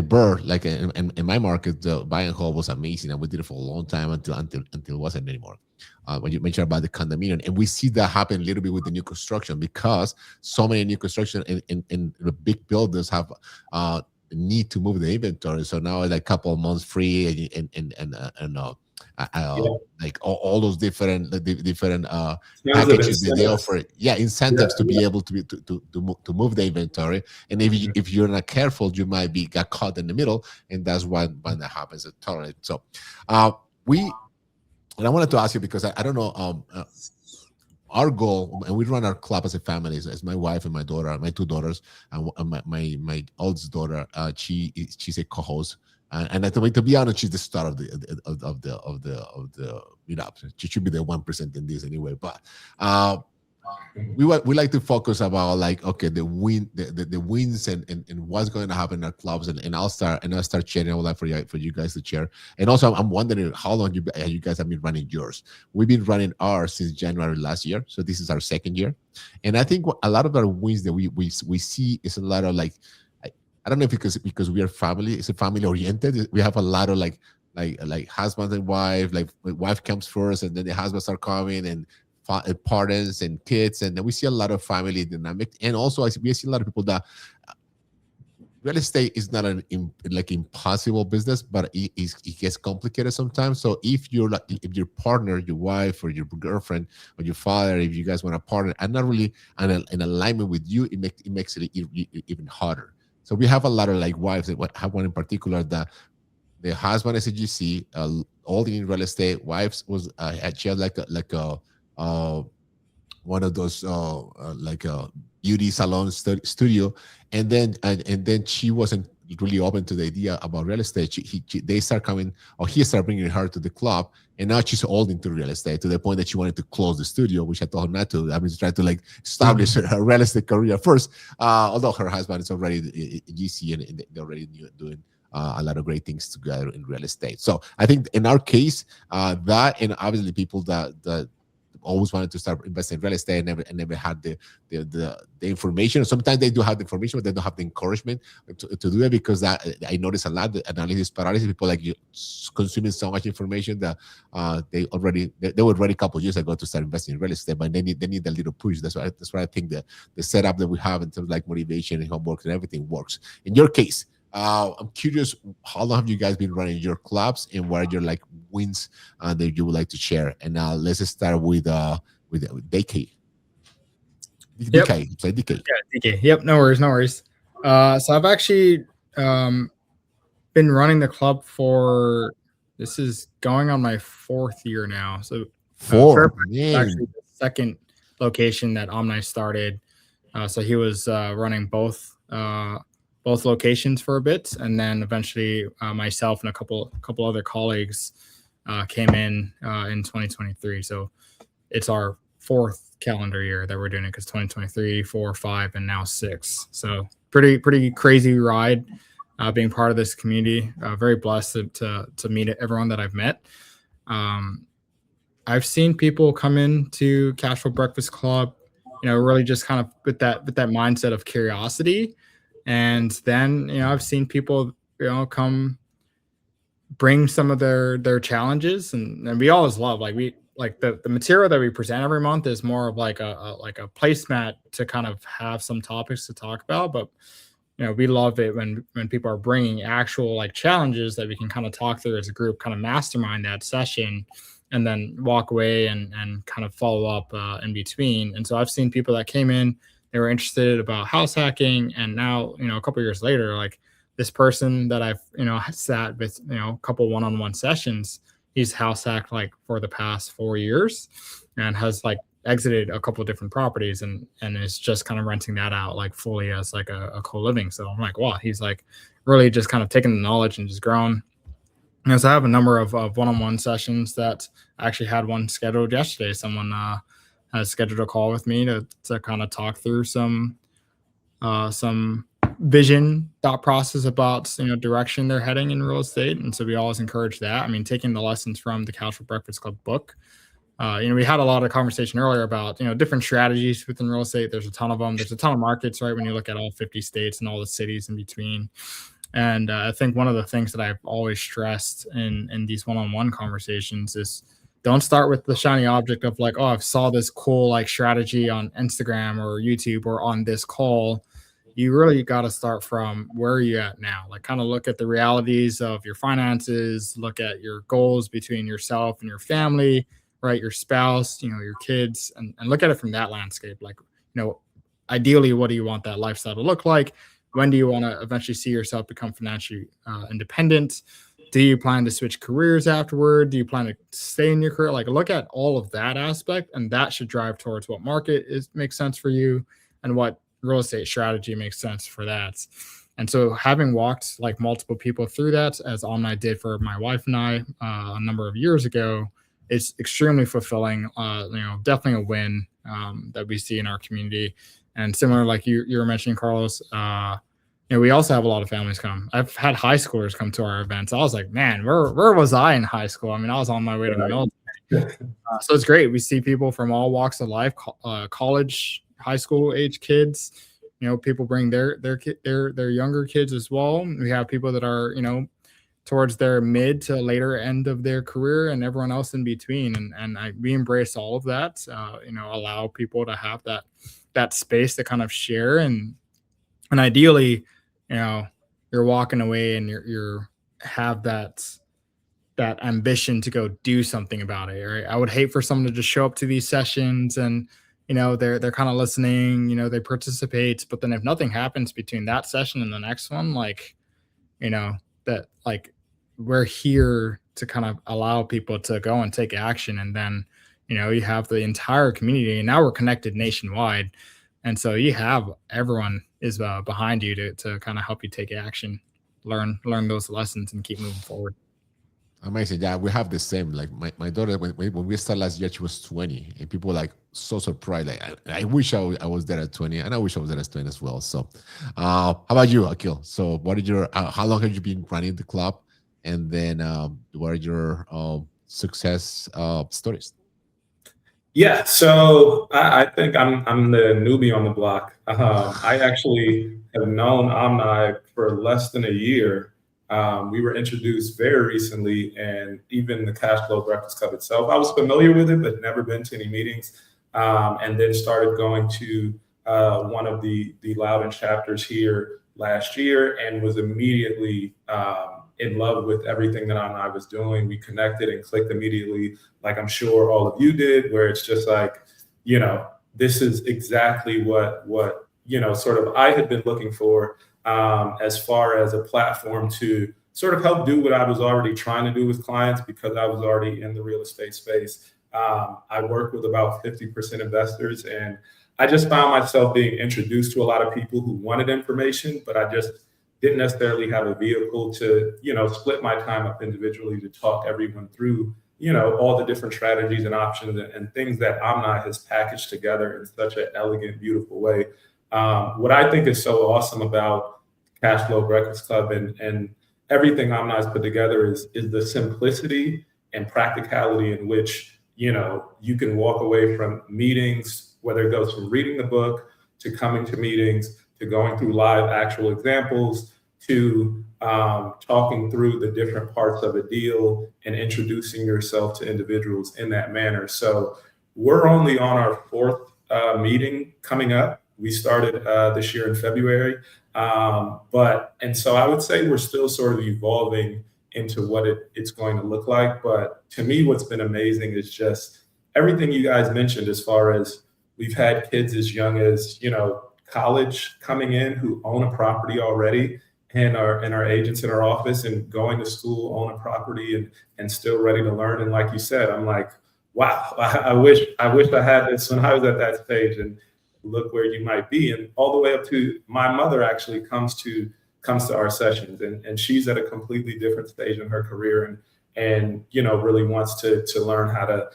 Burr, like in my market, the buy and hold was amazing, and we did it for a long time until it wasn't anymore. When you mentioned about the condominium, and we see that happen a little bit with the new construction, because so many new construction and the big builders have need to move the inventory. So now like a couple of months free like all those different packages that they offer, incentives to be able to move the inventory. And if you're not careful, you might get caught in the middle, and that's when that happens. Totally. So and I wanted to ask you, because I don't know, our goal, and we run our club as a family, as my wife and my daughter, my two daughters, and my oldest daughter, she's a co-host. And to be honest, she's the star of the meetup. She should be the 1% in this anyway. But we like to focus about like, okay, the wins and what's going to happen in our clubs, and I'll start sharing all that for you guys to share. And also, I'm wondering how long you guys have been running yours. We've been running ours since January last year, so this is our second year. And I think a lot of our wins that we see is a lot of like, I don't know if because we are family, it's a family oriented. We have a lot of like husband and wife, like wife comes first, and then the husbands are coming, and parents and kids, and then we see a lot of family dynamic. And also we see a lot of people that real estate is not an impossible business, but it gets complicated sometimes. So if your partner, your wife or your girlfriend or your father, if you guys want a partner and not really in alignment with you, it makes it even harder. So we have a lot of like wives that have one in particular that the husband is a GC, all in real estate. Wives was she had like a one of those like a beauty salon studio, and then she wasn't really open to the idea about real estate. They start coming, or he started bringing her to the club, and now she's all into real estate to the point that she wanted to close the studio, which I told her not to. I was trying to like establish her real estate career first, although her husband is already a GC and they're already doing a lot of great things together in real estate. So I think in our case, that, and obviously people that always wanted to start investing in real estate and never had the information. Sometimes they do have the information, but they don't have the encouragement to do it, because I notice a lot the analysis paralysis. People like you consuming so much information that they were ready a couple of years ago to start investing in real estate, but they need a little push. That's why I think the setup that we have in terms of like motivation and homework and everything works. In your case, I'm curious, how long have you guys been running your clubs, and what are your like wins that you would like to share? And let's start with DK. Yep. DK. Yeah, DK. Yep. No worries. So I've actually been running the club for, this is going on my 4th year now. So Fairfax is actually the second location that Omni started. So he was running both locations for a bit, and then eventually myself and a couple other colleagues came in 2023. So it's our 4th calendar year that we're doing it, because 2023, 4, 5, and now 6. So pretty crazy ride being part of this community. Very blessed to meet everyone that I've met. I've seen people come into Cashflow Breakfast Club, really just kind of with that mindset of curiosity. And then, I've seen people, come bring some of their challenges, and we always love, like, we like the material that we present every month is more of like a placemat to kind of have some topics to talk about. But we love it when people are bringing actual like challenges that we can kind of talk through as a group, kind of mastermind that session, and then walk away and kind of follow up in between. And so I've seen people that came in, they were interested about house hacking, and now a couple years later, like this person that I've sat with a couple one-on-one sessions, he's house hacked like for the past 4 years and has like exited a couple of different properties and is just kind of renting that out like fully as like a co-living. So I'm like, wow, he's like really just kind of taking the knowledge and just grown. So I have a number of one-on-one sessions that I actually had one scheduled yesterday. Someone has scheduled a call with me to kind of talk through some vision thought process about direction they're heading in real estate. And so we always encourage that. I mean, taking the lessons from the Couch for Breakfast Club book. We had a lot of conversation earlier about different strategies within real estate. There's a ton of them. There's a ton of markets, right? When you look at all 50 states and all the cities in between. And I think one of the things that I've always stressed in these one-on-one conversations is don't start with the shiny object of like, oh, I saw this cool like strategy on Instagram or YouTube or on this call. You really got to start from where are you at now? Like kind of look at the realities of your finances, look at your goals between yourself and your family, right? Your spouse, your kids, and look at it from that landscape. Like, ideally, what do you want that lifestyle to look like? When do you want to eventually see yourself become financially independent? Do you plan to switch careers afterward? Do you plan to stay in your career? Like, look at all of that aspect, and that should drive towards what market makes sense for you and what real estate strategy makes sense for that. And so having walked like multiple people through that, as Omni did for my wife and I a number of years ago, it's extremely fulfilling, definitely a win that we see in our community. And similar, like you were mentioning, Carlos, we also have a lot of families come. I've had high schoolers come to our events. I was like, man, where was I in high school? I mean, I was on my way to the military. So it's great. We see people from all walks of life, college, high school age kids. People bring their younger kids as well. We have people that are, towards their mid to later end of their career, and everyone else in between. And we embrace all of that, allow people to have that space to kind of share. And ideally, you're walking away and you're have that ambition to go do something about it. Right. I would hate for someone to just show up to these sessions and, they're kind of listening, they participate, but then if nothing happens between that session and the next one, like, that like we're here to kind of allow people to go and take action. And then, you have the entire community, and now we're connected nationwide. And so you have everyone is behind you to kind of help you take action, learn those lessons and keep moving forward. Amazing. Yeah, we have the same. Like my daughter, when we started last year, she was 20, and people were like so surprised. Like, I wish I was there at 20, and I wish I was there at 20 as well. So, how about you, Akil? So, what are your? How long have you been running the club? And then, what are your success stories? Yeah, so I think I'm the newbie on the block. I actually have known Omni for less than a year. We were introduced very recently, and even the Cash Flow Breakfast Club itself, I was familiar with it, but never been to any meetings. And then started going to one of the Loudon chapters here last year, and was immediately in love with everything that I was doing. We connected and clicked immediately, like I'm sure all of you did, where it's just like, this is exactly what sort of I had been looking for. As far as a platform to sort of help do what I was already trying to do with clients, because I was already in the real estate space. I work with about 50% investors, and I just found myself being introduced to a lot of people who wanted information, but I just didn't necessarily have a vehicle to, split my time up individually to talk everyone through, all the different strategies and options and things that Omni has packaged together in such an elegant, beautiful way. What I think is so awesome about Cash Flow Breakfast Club and everything Omni's put together is the simplicity and practicality in which, you can walk away from meetings, whether it goes from reading the book to coming to meetings, to going through live actual examples, to talking through the different parts of a deal and introducing yourself to individuals in that manner. So we're only on our fourth meeting coming up. We started this year in February. And so I would say we're still sort of evolving into what it's going to look like. But to me, what's been amazing is just everything you guys mentioned, as far as we've had kids as young as, college coming in who own a property already, and our agents in our office and going to school, own a property and still ready to learn. And like you said, I'm like, wow, I wish I had this when I was at that stage, and look where you might be. And all the way up to my mother actually comes to our sessions, and she's at a completely different stage in her career, and really wants to learn how to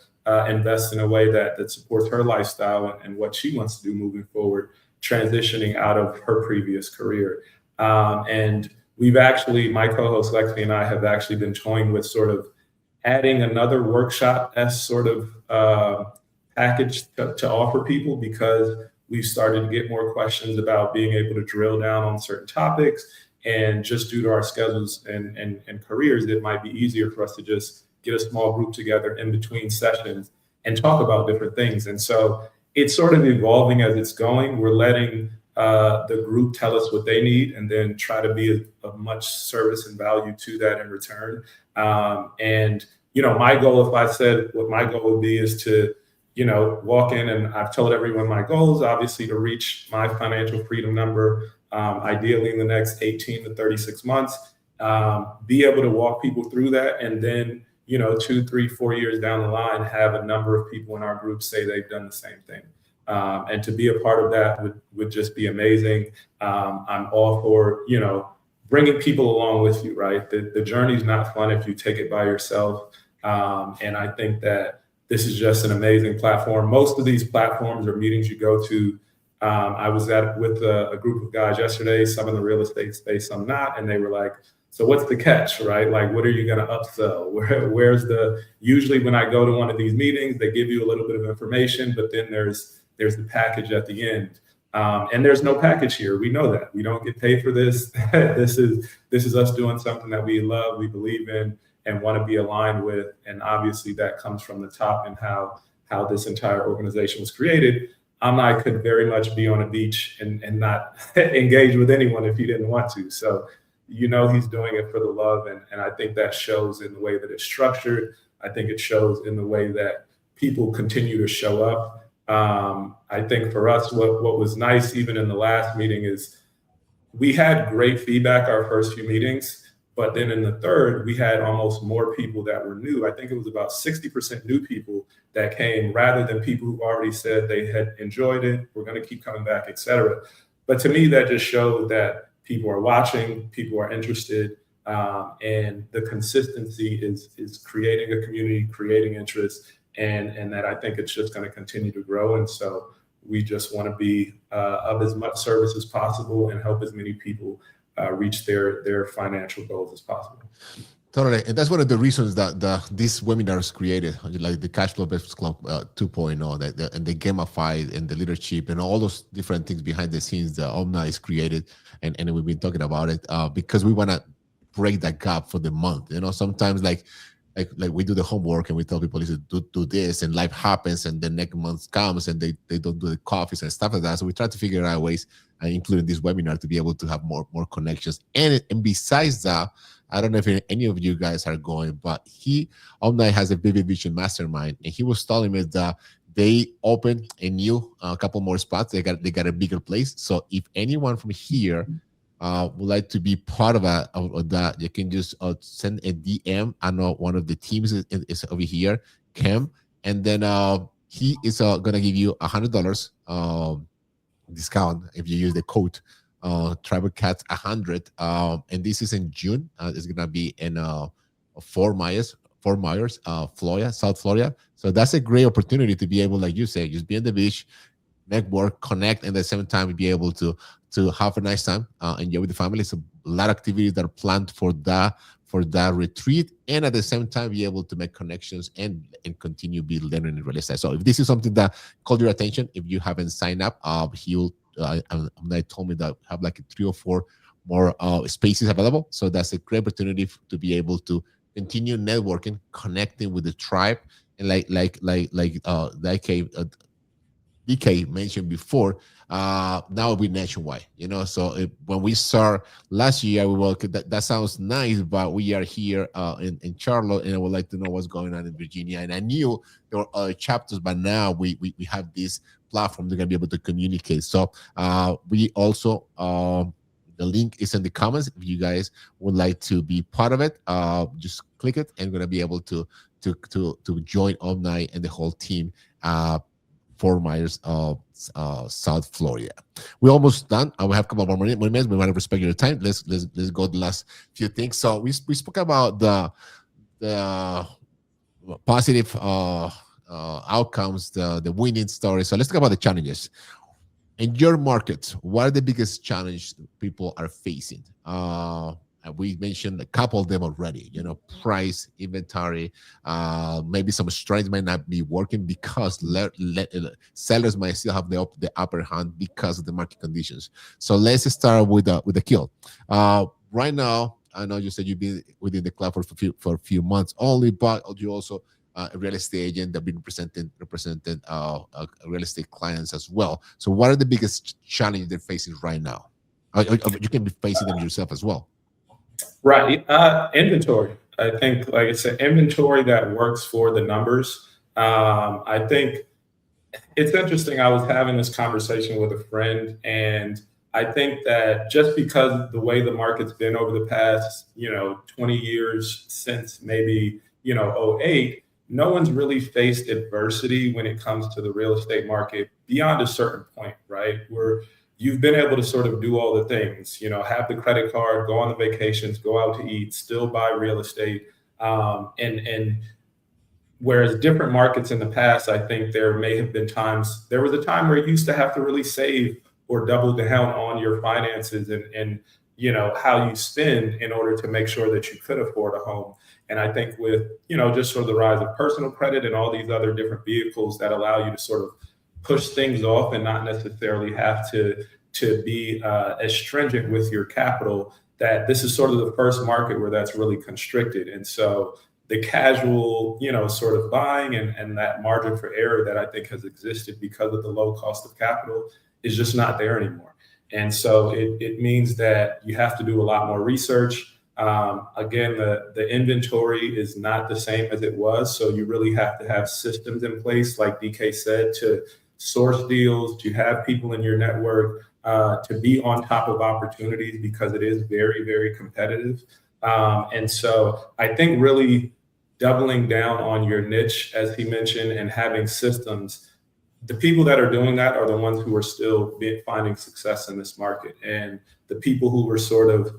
invest in a way that supports her lifestyle and what she wants to do moving forward, transitioning out of her previous career. And we've actually, my co-host Lexi and I have actually been toying with sort of adding another workshop as sort of package to offer people, because we've started to get more questions about being able to drill down on certain topics. And just due to our schedules and careers, it might be easier for us to just get a small group together in between sessions and talk about different things. And so it's sort of evolving as it's going. We're letting the group tell us what they need, and then try to be of much service and value to that in return. And my goal, if I said what my goal would be, is to walk in, and I've told everyone my goals, obviously, to reach my financial freedom number, ideally in the next 18 to 36 months, be able to walk people through that, and then 2, 3, 4 years down the line, have a number of people in our group say they've done the same thing. And to be a part of that would just be amazing. I'm all for, bringing people along with you, right? The journey's not fun if you take it by yourself. And I think that this is just an amazing platform. Most of these platforms are meetings you go to. I was with a group of guys yesterday, some in the real estate space, some not, and they were like, so what's the catch, right? Like, what are you going to upsell? Usually when I go to one of these meetings, they give you a little bit of information, but then there's the package at the end. And there's no package here. We know that. We don't get paid for this. This is us doing something that we love, we believe in, and want to be aligned with. And obviously that comes from the top, and how this entire organization was created. I could very much be on a beach and not engage with anyone if he didn't want to. So, he's doing it for the love. And I think that shows in the way that it's structured. I think it shows in the way that people continue to show up. I think for us, what was nice, even in the last meeting, is we had great feedback our first few meetings, but then in the third, we had almost more people that were new. I think it was about 60% new people that came, rather than people who already said they had enjoyed it, we're going to keep coming back, et cetera. But to me, that just showed that people are watching, people are interested, and the consistency is creating a community, creating interest, and that I think it's just going to continue to grow. And so we just want to be of as much service as possible and help as many people reach their financial goals as possible. Totally. And that's one of the reasons that these webinars created, like the Cash Flow Business Club 2.0, and the gamified, and the leadership, and all those different things behind the scenes, the alumni is created. And we've been talking about it because we want to break that gap for the month. Sometimes like we do the homework and we tell people, listen, do this, and life happens, and the next month comes and they don't do the coffees and stuff like that. So we try to figure out ways, including this webinar, to be able to have more connections. And besides that, I don't know if any of you guys are going, but Omni has a Vivid Vision Mastermind, and he was telling me that they opened a couple more spots. They got a bigger place. So if anyone from here would like to be part of that, you can just send a DM. I know one of the teams is over here, Cam, and then he is gonna give you $100 discount if you use the code TribeCast 100. And this is in June. It's gonna be in Fort Myers, Florida, South Florida. So that's a great opportunity to be able, like you say, just be on the beach, network, connect, and at the same time be able to have a nice time, enjoy with the family. So a lot of activities that are planned for that retreat, and at the same time be able to make connections and continue be learning in real estate. So if this is something that called your attention, if you haven't signed up, they told me that have like 3 or 4 more spaces available. So that's a great opportunity to be able to continue networking, connecting with the tribe, and DK mentioned before, now we nationwide, So when we start last year, we were that sounds nice, but we are here in Charlotte, and I would like to know what's going on in Virginia. And I knew there were other chapters, but now we have this platform they're gonna be able to communicate. So we also the link is in the comments. If you guys would like to be part of it, just click it, and we're gonna be able to join Omni and the whole team. Fort Myers, South Florida. We're almost done. I will have a couple more minutes. We want to respect your time. Let's go to the last few things. So we spoke about the positive outcomes, the winning story. So let's talk about the challenges. In your market, what are the biggest challenges people are facing? We mentioned a couple of them already, price, inventory, maybe some strengths might not be working because sellers might still have the upper hand because of the market conditions. So let's start with the kill. Right now, I know you said you've been within the cloud for a few months only, but you also a real estate agent that been represented real estate clients as well. So what are the biggest challenges they're facing right now? You can be facing them yourself as well. Right. Inventory. I think, like I said, inventory that works for the numbers. I think it's interesting. I was having this conversation with a friend, and I think that just because the way the market's been over the past, 20 years since maybe, 08, no one's really faced adversity when it comes to the real estate market beyond a certain point, right? Where you've been able to sort of do all the things, have the credit card, go on the vacations, go out to eat, still buy real estate. And whereas different markets in the past, I think there was a time where you used to have to really save or double down on your finances and how you spend in order to make sure that you could afford a home. And I think with, just sort of the rise of personal credit and all these other different vehicles that allow you to sort of push things off and not necessarily have to be as stringent with your capital, that this is sort of the first market where that's really constricted. And so the casual, sort of buying and that margin for error that I think has existed because of the low cost of capital is just not there anymore. And so it means that you have to do a lot more research. Again, the inventory is not the same as it was. So you really have to have systems in place, like DK said, to source deals, to have people in your network, to be on top of opportunities because it is very, very competitive. And so I think really doubling down on your niche, as he mentioned, and having systems, the people that are doing that are the ones who are still finding success in this market. And the people who were sort of,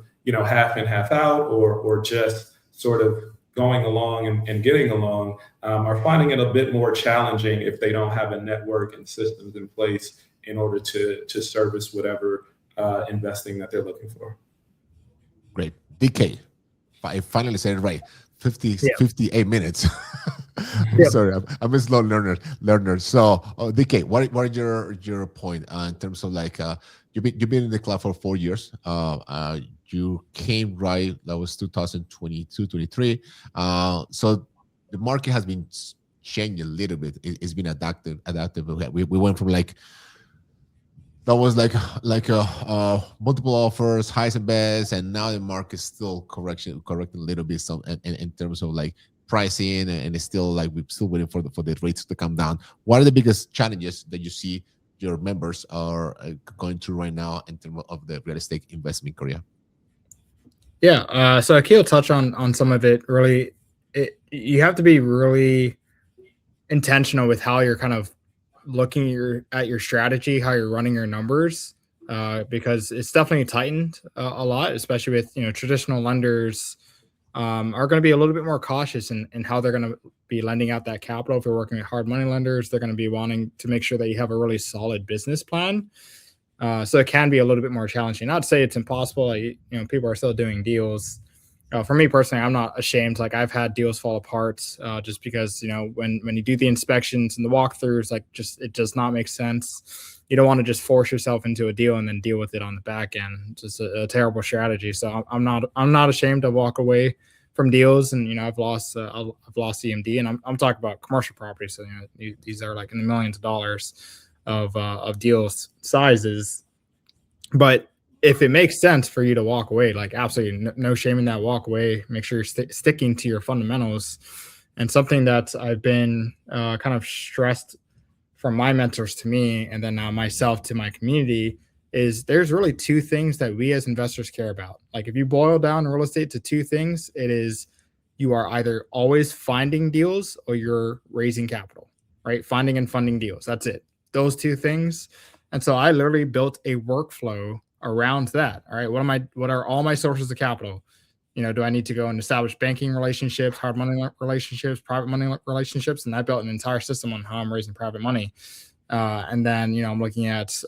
half in, half out, or just sort of going along and getting along, are finding it a bit more challenging if they don't have a network and systems in place in order to service whatever investing that they're looking for. Great. DK, I finally said it right. 58 minutes. I'm sorry, I'm a slow learner. So, DK, what are your point in terms of like you've been in the cloud for 4 years. You came right, that was 2022, 23. So the market has been changing a little bit. It's been adaptive. We went from like that was like multiple offers, highs and best, and now the market's still correcting a little bit. Some in terms of like pricing, and it's still like we're still waiting for the rates to come down. What are the biggest challenges that you see your members are going through right now in terms of the real estate investment career? Yeah, so Akil touched on some of it. Really, you have to be really intentional with how you're kind of looking at your strategy, how you're running your numbers, because it's definitely tightened a lot, especially with traditional lenders are going to be a little bit more cautious in how they're going to be lending out that capital. If you're working with hard money lenders, they're going to be wanting to make sure that you have a really solid business plan. So it can be a little bit more challenging. Not to say it's impossible. People are still doing deals, For me personally, I'm not ashamed. Like I've had deals fall apart just because, when you do the inspections and the walkthroughs, like it does not make sense. You don't want to just force yourself into a deal and then deal with it on the back end. It's just a terrible strategy. So I'm not ashamed to walk away from deals. And I've lost EMD, and I'm talking about commercial property. So these are like in the millions of dollars of deals sizes. But if it makes sense for you to walk away, like absolutely no shame in that, walk away. Make sure you're sticking to your fundamentals. And something that I've been kind of stressed from my mentors to me, and then now myself to my community, is there's really two things that we as investors care about. Like if you boil down real estate to two things, it is you are either always finding deals or you're raising capital, right? Finding and funding deals. That's it. Those two things. And so I literally built a workflow around that. All right. What are all my sources of capital? Do I need to go and establish banking relationships, hard money relationships, private money relationships? And I built an entire system on how I'm raising private money. And then, I'm looking at,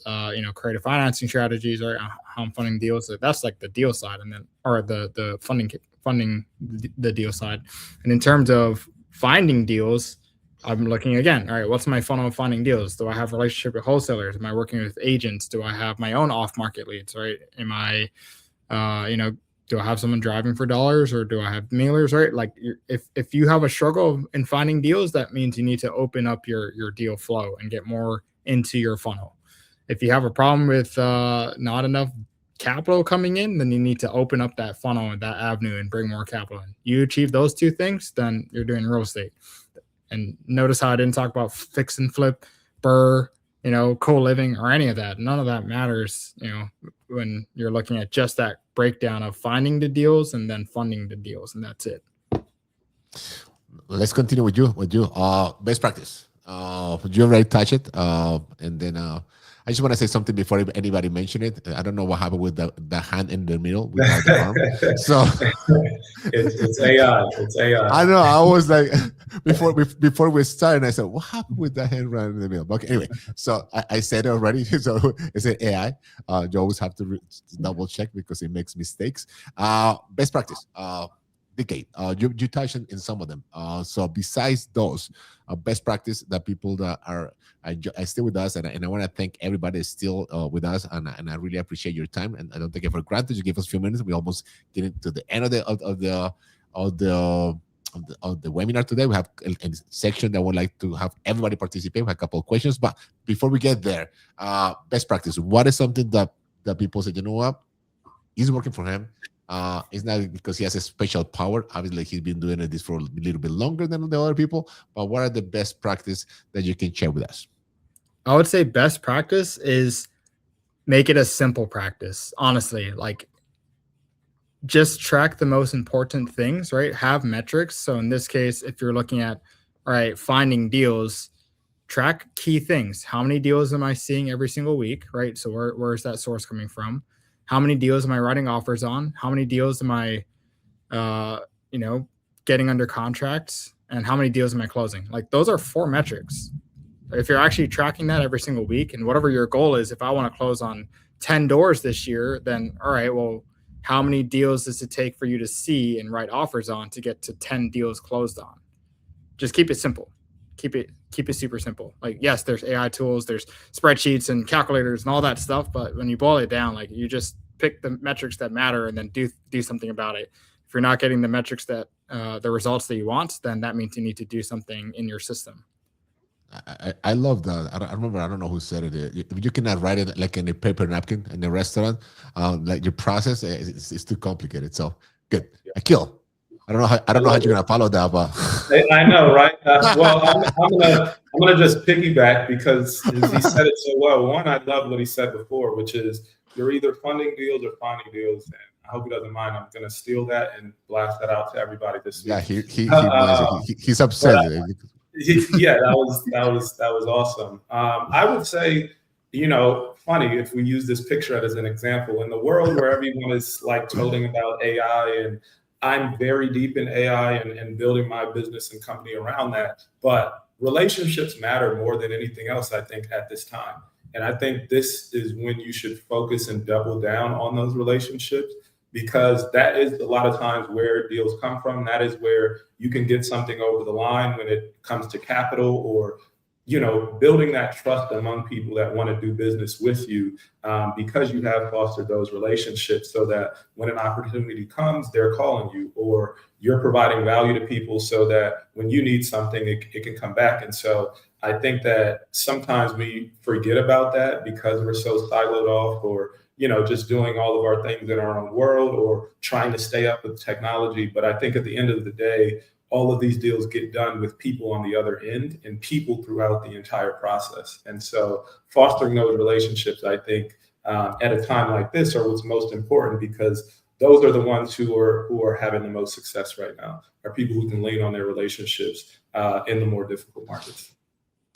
creative financing strategies, or how I'm funding deals. So that's like the deal side, and then, or the funding the deal side. And in terms of finding deals, I'm looking again. All right, what's my funnel of finding deals? Do I have a relationship with wholesalers? Am I working with agents? Do I have my own off-market leads? Right? Am I, do I have someone driving for dollars, or do I have mailers? Right? Like if you have a struggle in finding deals, that means you need to open up your deal flow and get more into your funnel. If you have a problem with not enough capital coming in, then you need to open up that funnel and that avenue and bring more capital in. You achieve those two things, then you're doing real estate. And notice how I didn't talk about fix and flip, BRRRR, co-living, or any of that. None of that matters, when you're looking at just that breakdown of finding the deals and then funding the deals, and that's it. Let's continue with you. Best practice. You already touched it, and then I just want to say something before anybody mention it. I don't know what happened with the hand in the middle without the arm. So it's AI. It's AI. I know. I was like, before we started, I said, what happened with that hand right in the middle? Okay, anyway, so I said it already. So it's an AI. You always have to double check because it makes mistakes. Best practice. Decade. You touched in some of them. So besides those, best practice that people that are still with us, and I want to thank everybody that's still with us, and I really appreciate your time, and I don't take it for granted. You give us a few minutes. We almost get into the end of the webinar today. We have a section that would like to have everybody participate. We have a couple of questions, but before we get there, best practice. What is something that people say, you know what, is working for him? It's not because he has a special power. Obviously, he's been doing this for a little bit longer than the other people. But what are the best practice that you can share with us? I would say best practice is make it a simple practice. Honestly, like just track the most important things, right? Have metrics. So in this case, if you're looking at, all right, finding deals, track key things. How many deals am I seeing every single week, right? So where is that source coming from? How many deals am I writing offers on? How many deals am I, getting under contracts? And how many deals am I closing? Like those are 4 metrics. If you're actually tracking that every single week, and whatever your goal is, if I want to close on 10 doors this year, then all right, well, how many deals does it take for you to see and write offers on to get to 10 deals closed on? Just keep it simple. Keep it super simple. Like, yes, there's AI tools, there's spreadsheets and calculators and all that stuff. But when you boil it down, like you just pick the metrics that matter and then do something about it. If you're not getting the metrics that the results that you want, then that means you need to do something in your system. I love that. I remember, I don't know who said it. If you cannot write it like in a paper napkin in a restaurant, like your process is too complicated. So good. Akil, I don't know how you're gonna follow that, but I know, right? Well, I'm gonna just piggyback because he said it so well. One, I love what he said before, which is you're either funding deals or finding deals. And I hope he doesn't mind. I'm gonna steal that and blast that out to everybody this week. Yeah, he's upset. Yeah, that was awesome. I would say, funny if we use this picture as an example in the world where everyone is like toting about AI, and I'm very deep in AI and building my business and company around that. But relationships matter more than anything else, I think, at this time. And I think this is when you should focus and double down on those relationships, because that is a lot of times where deals come from. That is where you can get something over the line when it comes to capital, or building that trust among people that want to do business with you, because you have fostered those relationships, so that when an opportunity comes, they're calling you, or you're providing value to people so that when you need something, it can come back. And so I think that sometimes we forget about that because we're so siloed off, or just doing all of our things in our own world, or trying to stay up with technology. But I think at the end of the day, all of these deals get done with people on the other end, and people throughout the entire process. And so fostering those relationships, I think, at a time like this, are what's most important, because those are the ones who are having the most success right now, are people who can lean on their relationships in the more difficult markets.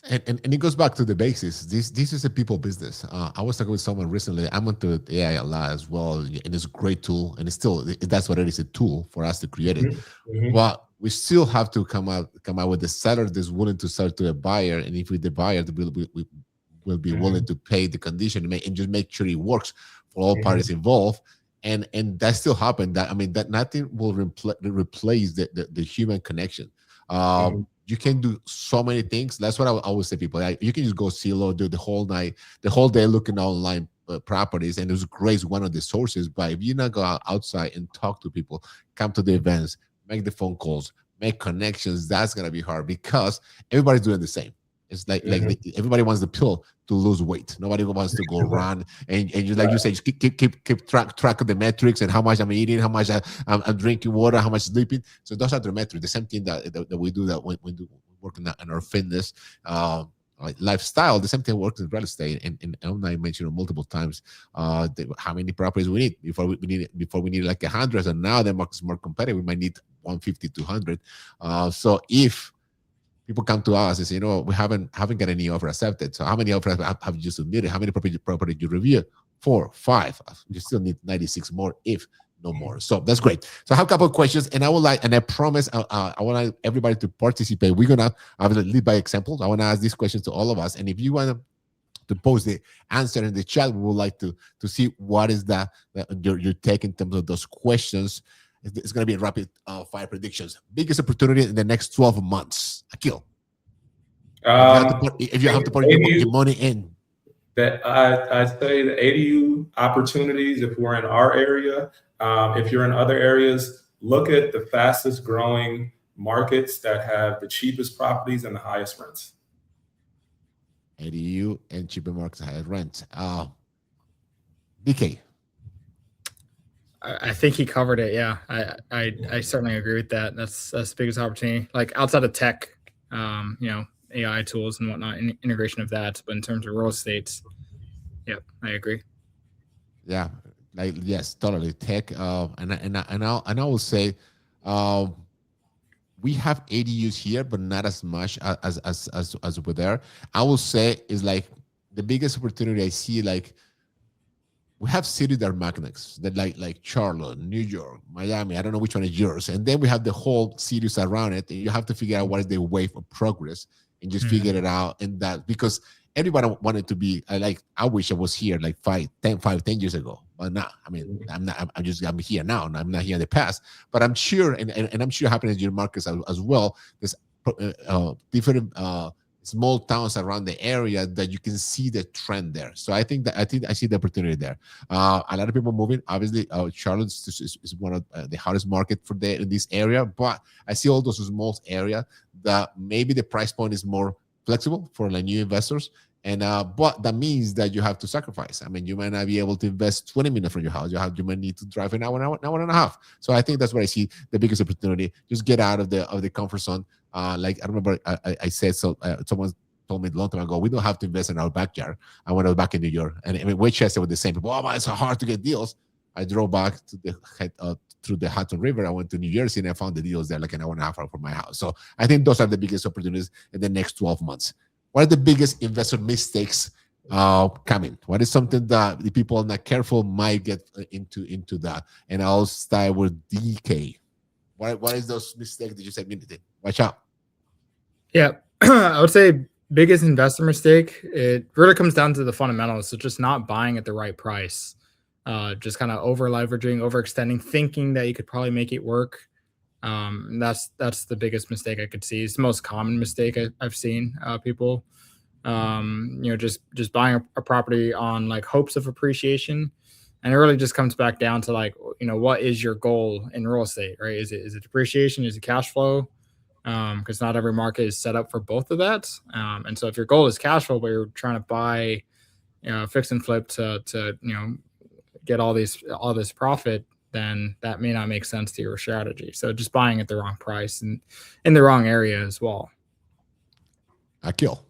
And it goes back to the basics. This is a people business. I was talking with someone recently. I'm into AI a lot as well, and it's a great tool. And that's what it is, a tool for us to create it. Mm-hmm. But we still have to come out with the seller that's willing to sell to a buyer, and if the buyer will be willing to pay the condition and just make sure it works for all parties involved. And that still happened. That nothing will replace the human connection. You can do so many things. That's what I always say, people. You can just go Zillow, do the whole day looking online properties, and it was great, one of the sources. But if you not go outside and talk to people, come to the events, make the phone calls, make connections, that's gonna be hard, because everybody's doing the same. It's like everybody wants the pill to lose weight. Nobody wants to go run and just like you say, just keep track of the metrics and how much I'm eating, how much I'm drinking water, how much sleeping. So those are the metrics. The same thing that we do that when working on our fitness lifestyle. The same thing works in real estate. And I mentioned multiple times how many properties we need before we need like 100. And now the market's more competitive. We might need 150, 200. So if people come to us and say, we haven't got any offer accepted. So how many offers have you submitted? How many property you reviewed? 4, 5. You still need 96 more, if no more. So that's great. So I have a couple of questions, and I promise I want everybody to participate. We're gonna lead by example. I want to ask these questions to all of us, and if you want to post the answer in the chat, we would like to see what is your take in terms of those questions. It's going to be a rapid fire predictions. Biggest opportunity in the next 12 months. Akil. If you have to put your money in. That I say the ADU opportunities, if we're in our area, if you're in other areas, look at the fastest growing markets that have the cheapest properties and the highest rents. ADU and cheaper markets, higher rent. BK. I think he covered it. Yeah, I certainly agree with that. That's the biggest opportunity. Like outside of tech, AI tools and whatnot, integration of that. But in terms of real estate, yep, I agree. Yeah, yes, totally. Tech, and I will say, we have ADUs here, but not as much as over there. I will say is like the biggest opportunity I see, like. We have cities that are magnets, that like Charlotte, New York, Miami. I don't know which one is yours. And then we have the whole cities around it. And you have to figure out what is the wave of progress and just figure it out. And that, because everybody wanted to be I wish I was here like 10 years ago. But not. I'm here now, and I'm not here in the past. But I'm sure, and I'm sure happening in your markets as well. There's different small towns around the area that you can see the trend there. So I think I see the opportunity there. A lot of people moving. Obviously, Charlotte is one of the hottest market in this area. But I see all those small areas that maybe the price point is more flexible for like new investors. And but that means that you have to sacrifice. I mean, you might not be able to invest 20 minutes from your house. You might need to drive an hour and a half. So I think that's where I see the biggest opportunity. Just get out of the comfort zone. Like I remember I said, so someone told me a long time ago, we don't have to invest in our backyard. I went out back in New York, and in Westchester with the same people. Oh, man, it's so hard to get deals. I drove back to through the Hudson River. I went to New Jersey, and I found the deals there like an hour and a half from my house. So I think those are the biggest opportunities in the next 12 months. What are the biggest investment mistakes coming? What is something that the people are not careful might get into that? And I'll start with DK. What is those mistakes that you said? Watch out. Yeah, I would say biggest investor mistake. It really comes down to the fundamentals. So just not buying at the right price. just kind of over leveraging, overextending, thinking that you could probably make it work. That's the biggest mistake I could see. It's the most common mistake I've seen people, just buying a property on like hopes of appreciation. And it really just comes back down to like, what is your goal in real estate, right? Is it depreciation? Is it cash flow? Because not every market is set up for both of that. And so if your goal is cash flow, but you're trying to buy, fix and flip to get all this profit, then that may not make sense to your strategy. So just buying at the wrong price and in the wrong area as well. Akil.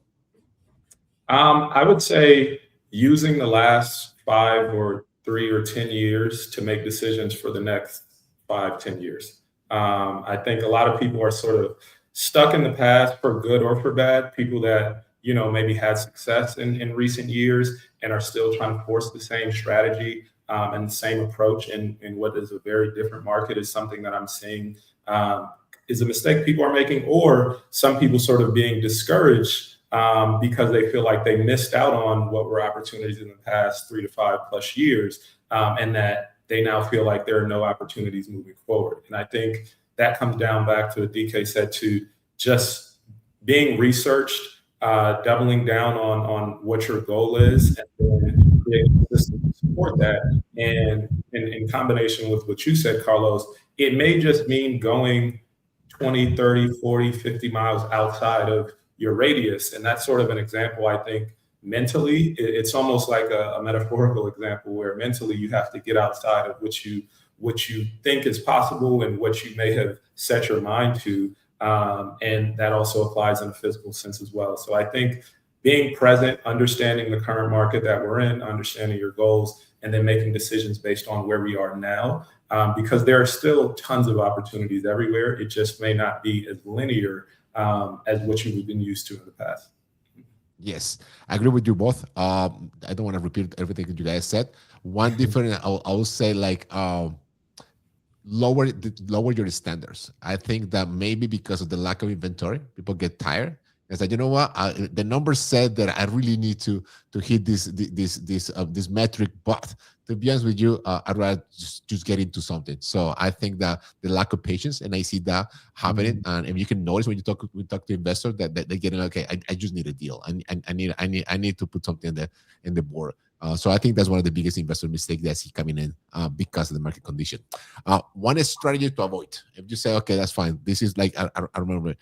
I would say using the last 5 or 3 or 10 years to make decisions for the next 5-10 years. I think a lot of people are sort of stuck in the past for good or for bad. People that, maybe had success in recent years and are still trying to force the same strategy and the same approach in what is a very different market is something that I'm seeing is a mistake people are making, or some people sort of being discouraged because they feel like they missed out on what were opportunities in the past 3 to 5+ years, and that they now feel like there are no opportunities moving forward. And I think that comes down back to what DK said, to just being researched, doubling down on what your goal is, and then creating a system to support that. And in combination with what you said, Carlos, it may just mean going 20, 30, 40, 50 miles outside of your radius. And that's sort of an example, I think, mentally. It's almost like a metaphorical example where mentally you have to get outside of what you think is possible and what you may have set your mind to. And that also applies in a physical sense as well. So I think being present, understanding the current market that we're in, understanding your goals, and then making decisions based on where we are now, because there are still tons of opportunities everywhere. It just may not be as linear as what you've been used to in the past. Yes, I agree with you both. I don't want to repeat everything that you guys said. One different, I will say, like, lower your standards. I think that maybe because of the lack of inventory, people get tired. It's like, you know what? The numbers said that I really need to hit this metric, but to be honest with you, I'd rather just get into something. So I think that the lack of patience, and I see that happening, and you can notice when you talk to investors that they're getting, okay, I just need a deal. I need to put something in the board. So I think that's one of the biggest investor mistakes that I see coming in because of the market condition. One strategy to avoid. If you say, okay, that's fine. This is like, I remember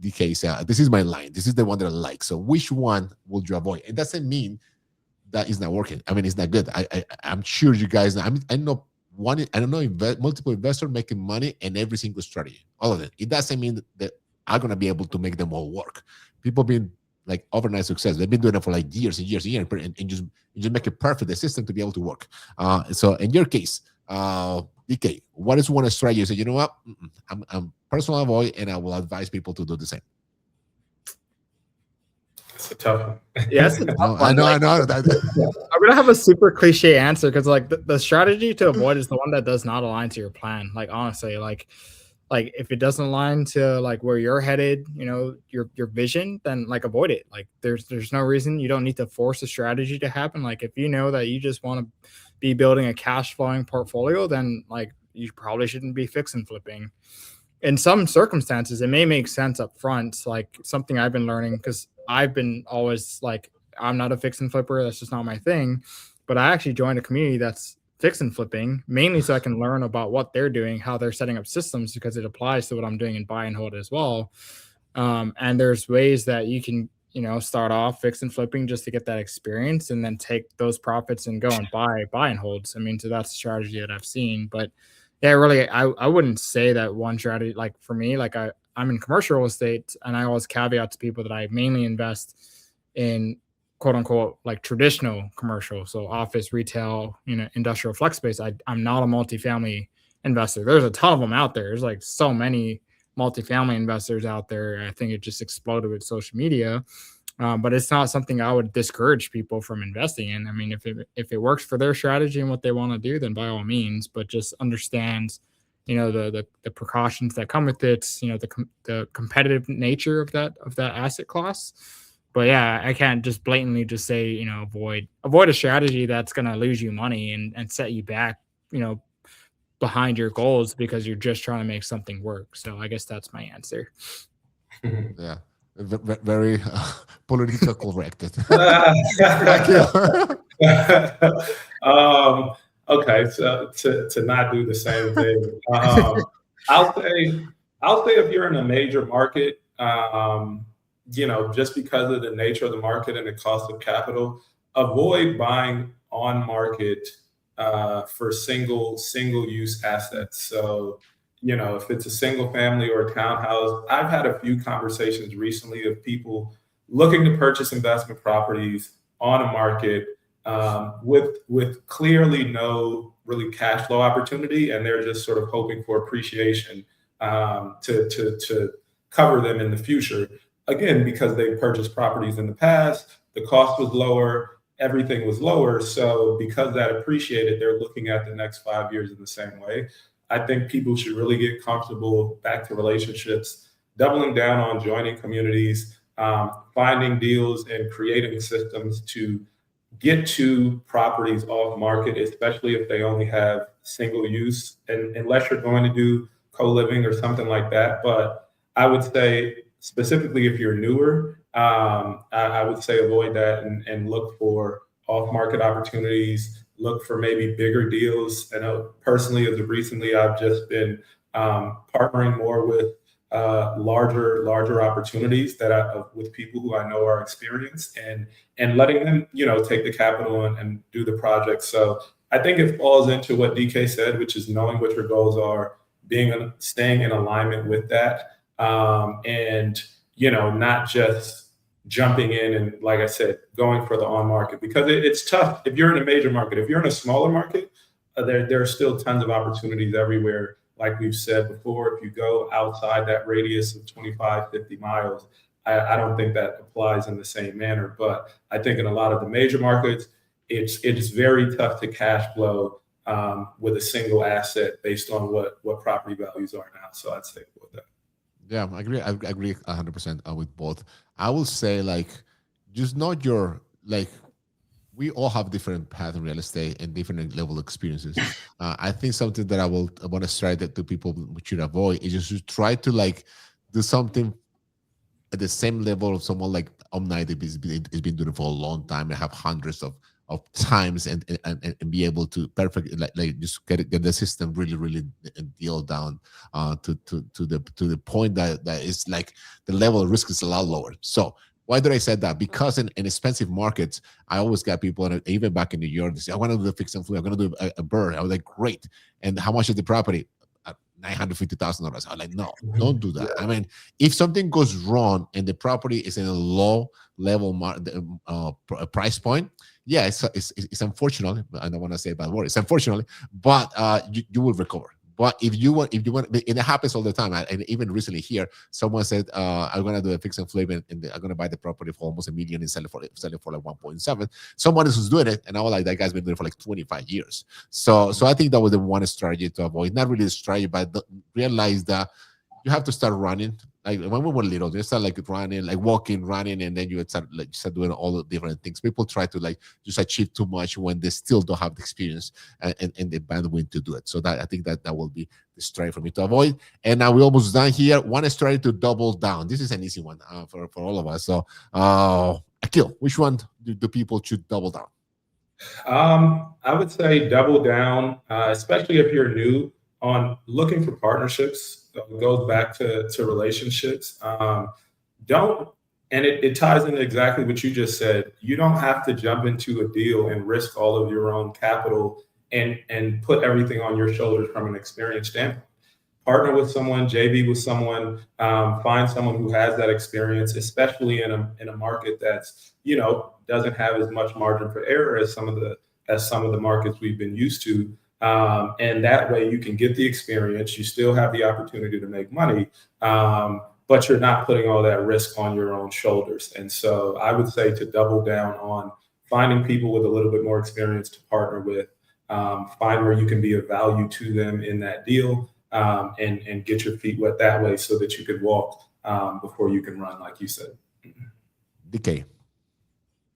DK said, this is my line. This is the one that I like. So which one would you avoid? It doesn't mean that it's not working. I mean, it's not good. I'm sure you guys know. I know multiple investors making money in every single strategy, all of it. It doesn't mean that I'm going to be able to make them all work. People being like overnight success. They've been doing it for like years and years and years, and just make it perfect, the system to be able to work. So in your case, DK, what is one strategy? You say, you know what, I'm personal avoid, and I will advise people to do the same. It's a tough one. Yeah, it's a tough one. I know. I'm gonna have a super cliche answer because like the strategy to avoid is the one that does not align to your plan. Like honestly, like if it doesn't align to like where you're headed, your vision, then like avoid it. Like there's no reason. You don't need to force a strategy to happen. Like if you know that you just want to be building a cash flowing portfolio, then like you probably shouldn't be fix and flipping. In some circumstances, it may make sense up front. Like something I've been learning, because I've been always like, I'm not a fix and flipper. That's just not my thing. But I actually joined a community that's fix and flipping, mainly so I can learn about what they're doing, how they're setting up systems, because it applies to what I'm doing in buy and hold as well. And there's ways that you can, start off fix and flipping just to get that experience, and then take those profits and go and buy and holds. I mean, so that's a strategy that I've seen. But yeah, really, I wouldn't say that one strategy. Like for me, like I'm in commercial real estate, and I always caveat to people that I mainly invest in quote unquote like traditional commercial, so office, retail, industrial flex space. I'm not a multifamily investor. There's a ton of them out there. There's like so many multifamily investors out there. I think it just exploded with social media. But it's not something I would discourage people from investing in. I mean, if it works for their strategy and what they want to do, then by all means, but just understand, the precautions that come with it, the competitive nature of that asset class. But yeah, I can't just blatantly just say, avoid a strategy that's going to lose you money and set you back, behind your goals because you're just trying to make something work. So I guess that's my answer. Yeah, very politically correct. Okay, so to not do the same thing, I'll say if you're in a major market, just because of the nature of the market and the cost of capital, avoid buying on market for single use assets. So, if it's a single family or a townhouse, I've had a few conversations recently of people looking to purchase investment properties on a market with clearly no really cash flow opportunity, and they're just sort of hoping for appreciation to cover them in the future. Again, because they purchased properties in the past, the cost was lower, everything was lower. So because that appreciated, they're looking at the next 5 years in the same way. I think people should really get comfortable back to relationships, doubling down on joining communities, finding deals and creating systems to get to properties off market, especially if they only have single use, and unless you're going to do co-living or something like that. But I would say specifically if you're newer, I would say avoid that and look for off-market opportunities, look for maybe bigger deals. I know personally, as of recently, I've just been partnering more with larger opportunities with people who I know are experienced and letting them, take the capital and do the project. So I think it falls into what DK said, which is knowing what your goals are, staying in alignment with that, and not just jumping in and, like I said, going for the on market, because it's tough if you're in a major market. If you're in a smaller market, there are still tons of opportunities everywhere. Like we've said before, if you go outside that radius of 25, 50 miles, I don't think that applies in the same manner. But I think in a lot of the major markets, it's very tough to cash flow with a single asset based on what property values are now. So I'd say with that. Yeah, I agree. I agree 100% with both. I will say, like, just not your, like, we all have different paths in real estate and different level experiences. I think something that I want to stress that to people should avoid is just to try to, like, do something at the same level of someone like Omni that has been doing it for a long time and have hundreds of times and be able to perfectly like just get the system really deal down to the point that is like the level of risk is a lot lower. So why did I say that? Because in expensive markets, I always got people, and even back in New York, they say, I want to do a fix and flip. I'm going to do a bird. I was like, great. And how much is the property? $950,000. I was like, no, don't do that. I mean, if something goes wrong and the property is in a low level price point, yeah, it's unfortunate. I don't want to say bad word. It's unfortunately, but you will recover. But if you want, and it happens all the time. And even recently here, someone said, I'm going to do a fix and flip and I'm going to buy the property for almost $1 million and sell it for like 1.7. Someone else who's doing it. And I was like, that guy's been doing it for like 25 years. So I think that was the one strategy to avoid. Not really a strategy, but realize that you have to start running. Like when we were little, they start like running, like walking, running, and then you start doing all the different things. People try to like just achieve too much when they still don't have the experience and the bandwidth to do it. So that I think that will be the strategy for me to avoid. And now we're almost done here. One strategy to double down. This is an easy one for all of us. So, Akil, which one do people should double down? I would say double down, especially if you're new, on looking for partnerships. It goes back to relationships. It ties into exactly what you just said. You don't have to jump into a deal and risk all of your own capital and put everything on your shoulders from an experience standpoint. Partner with someone, JV with someone, find someone who has that experience, especially in a market that's, doesn't have as much margin for error as some of the markets we've been used to. And that way you can get the experience, you still have the opportunity to make money, but you're not putting all that risk on your own shoulders. And so I would say to double down on finding people with a little bit more experience to partner with, find where you can be of value to them in that deal, and get your feet wet that way so that you could walk before you can run, like you said. DK.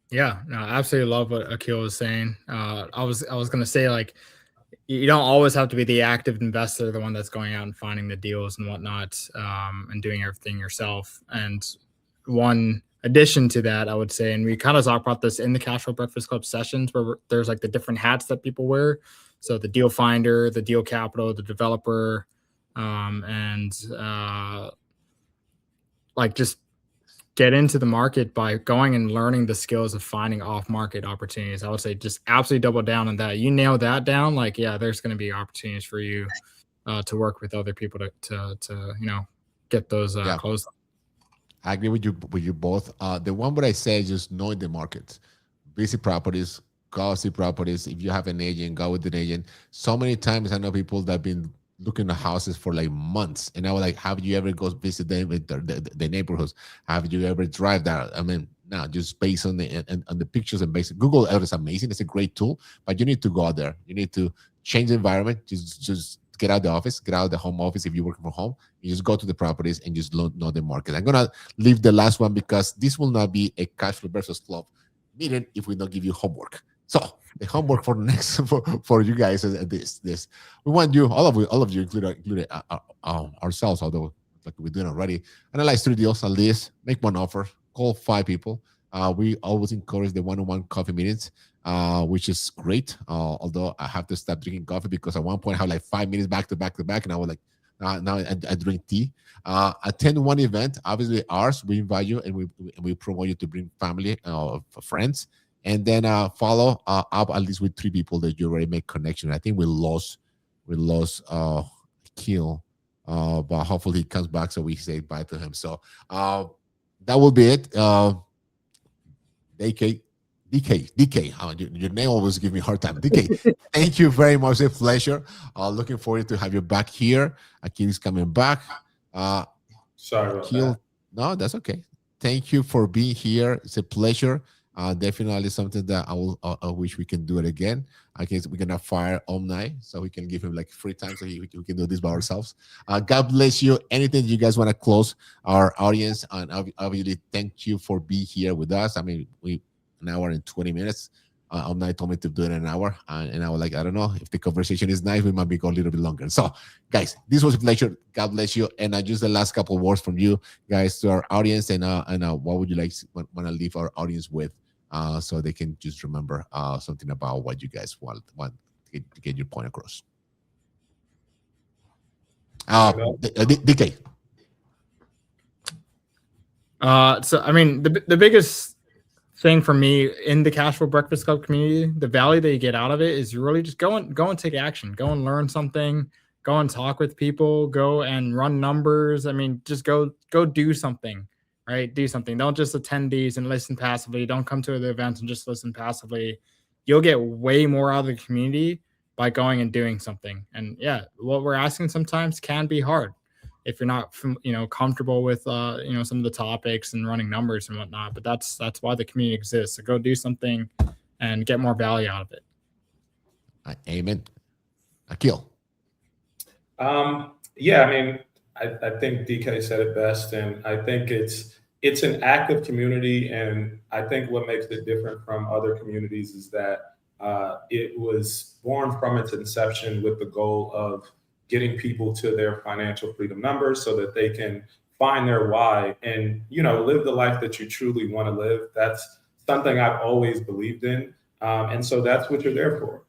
Yeah, no, I absolutely love what Akil was saying. I was gonna say, like, you don't always have to be the active investor, the one that's going out and finding the deals and whatnot, and doing everything yourself. And one addition to that, I would say, and we kind of talk about this in the Cash Flow Breakfast Club sessions, where there's like the different hats that people wear. So the deal finder, the deal capital, the developer, and like just get into the market by going and learning the skills of finding off-market opportunities. I would say just absolutely double down on that. You nail that down, like, yeah, there's going to be opportunities for you to work with other people to get those closed. I agree with you both. The one what I say is just knowing the market, visit properties, go see properties. If you have an agent, go with an agent. So many times I know people that have been looking at houses for like months, and I was like, have you ever go visit them with the neighborhoods? Have you ever drive there? I mean, now just based on the pictures and basic Google Earth is amazing. It's a great tool, but you need to go out there. You need to change the environment. Just get out the office, get out the home office. If you're working from home, you just go to the properties and just know the market. I'm gonna leave the last one because this will not be a Cash Flow versus Club meeting if we don't give you homework. So the homework for the next for you guys is this. We want you, all of you, including ourselves, although like we're doing already, analyze 3 deals at least, make one offer, call 5 people. We always encourage the one-on-one coffee meetings, which is great. Although I have to stop drinking coffee because at one point I have like 5 minutes back to back, and I was like, now I drink tea. Attend one event, obviously ours. We invite you and we promote you to bring family, friends. And then follow up at least with 3 people that you already make connection. I think we lost Kill, but hopefully he comes back so we say bye to him. So that will be it. DK, your name always gives me a hard time. DK, thank you very much. It's a pleasure. Looking forward to have you back here. Akil is coming back. Sorry about that. No, that's okay. Thank you for being here. It's a pleasure. Definitely something that I wish we can do it again. I guess we're gonna fire Omni so we can give him like free time so we can do this by ourselves. God bless you. Anything you guys want to close our audience, and obviously thank you for being here with us. I mean, we an hour and 20 minutes. Omni told me to do it in an hour, and I was like, I don't know if the conversation is nice, we might be going a little bit longer. So, guys, this was a pleasure. God bless you. And just the last couple of words from you guys to our audience, and what would you like want to leave our audience with, so they can just remember something about what you guys want to get your point across. DK. So I mean, the biggest thing for me in the Cash Flow Breakfast Club community, the value that you get out of it is you really just go and take action, go and learn something, go and talk with people, go and run numbers. I mean, just go do something, right? Do something. Don't just attend these and listen passively. Don't come to the events and just listen passively. You'll get way more out of the community by going and doing something. And yeah, what we're asking sometimes can be hard if you're not, comfortable with, some of the topics and running numbers and whatnot. But that's why the community exists. So go do something and get more value out of it. Amen. Akil. Yeah, I mean, I think DK said it best, and I think it's an active community, and I think what makes it different from other communities is that it was born from its inception with the goal of getting people to their financial freedom numbers so that they can find their why and, live the life that you truly want to live. That's something I've always believed in. And so that's what you're there for.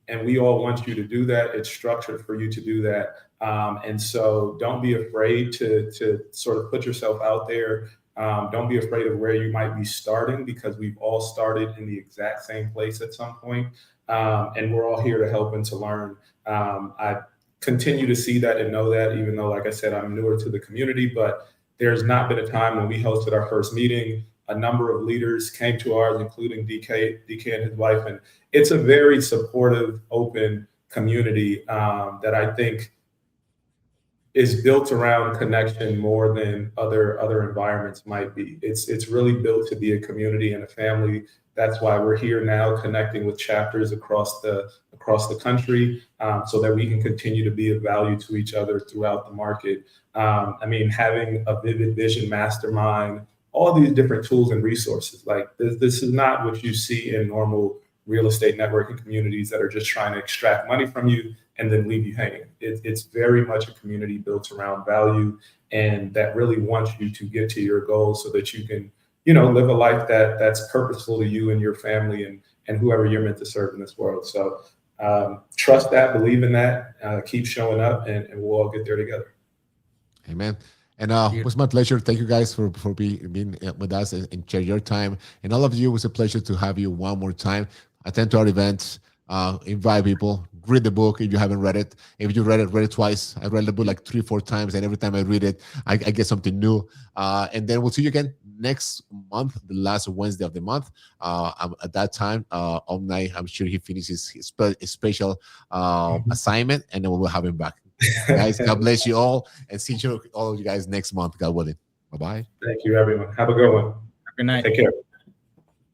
And we all want you to do that. It's structured for you to do that. And so don't be afraid to sort of put yourself out there. Don't be afraid of where you might be starting, because we've all started in the exact same place at some point. And we're all here to help and to learn. I continue to see that and know that, even though, like I said, I'm newer to the community, but there's not been a time when we hosted our first meeting, a number of leaders came to ours, including DK and his wife. And it's a very supportive, open community that I think is built around connection more than other environments might be. It's really built to be a community and a family. That's why we're here now, connecting with chapters across the country, so that we can continue to be of value to each other throughout the market. I mean, having a Vivid Vision mastermind all these different tools and resources. Like this is not what you see in normal real estate networking communities that are just trying to extract money from you and then leave you hanging. It's very much a community built around value and that really wants you to get to your goals so that you can, live a life that's purposeful to you and your family and whoever you're meant to serve in this world. So trust that, believe in that, keep showing up, and we'll all get there together. Amen. And it was my pleasure. Thank you guys for being with us and share your time. And all of you, it was a pleasure to have you one more time. Attend to our events, invite people, read the book if you haven't read it. If you read it twice. I read the book like 3-4 times, and every time I read it, I get something new. And then we'll see you again next month, the last Wednesday of the month. At that time, Omni, I'm sure he finishes his special assignment, and then we will have him back. Guys, God bless you all, and see you all of you guys next month, God willing. Bye-bye. Thank you, everyone. Have a good one. Good night. Take care.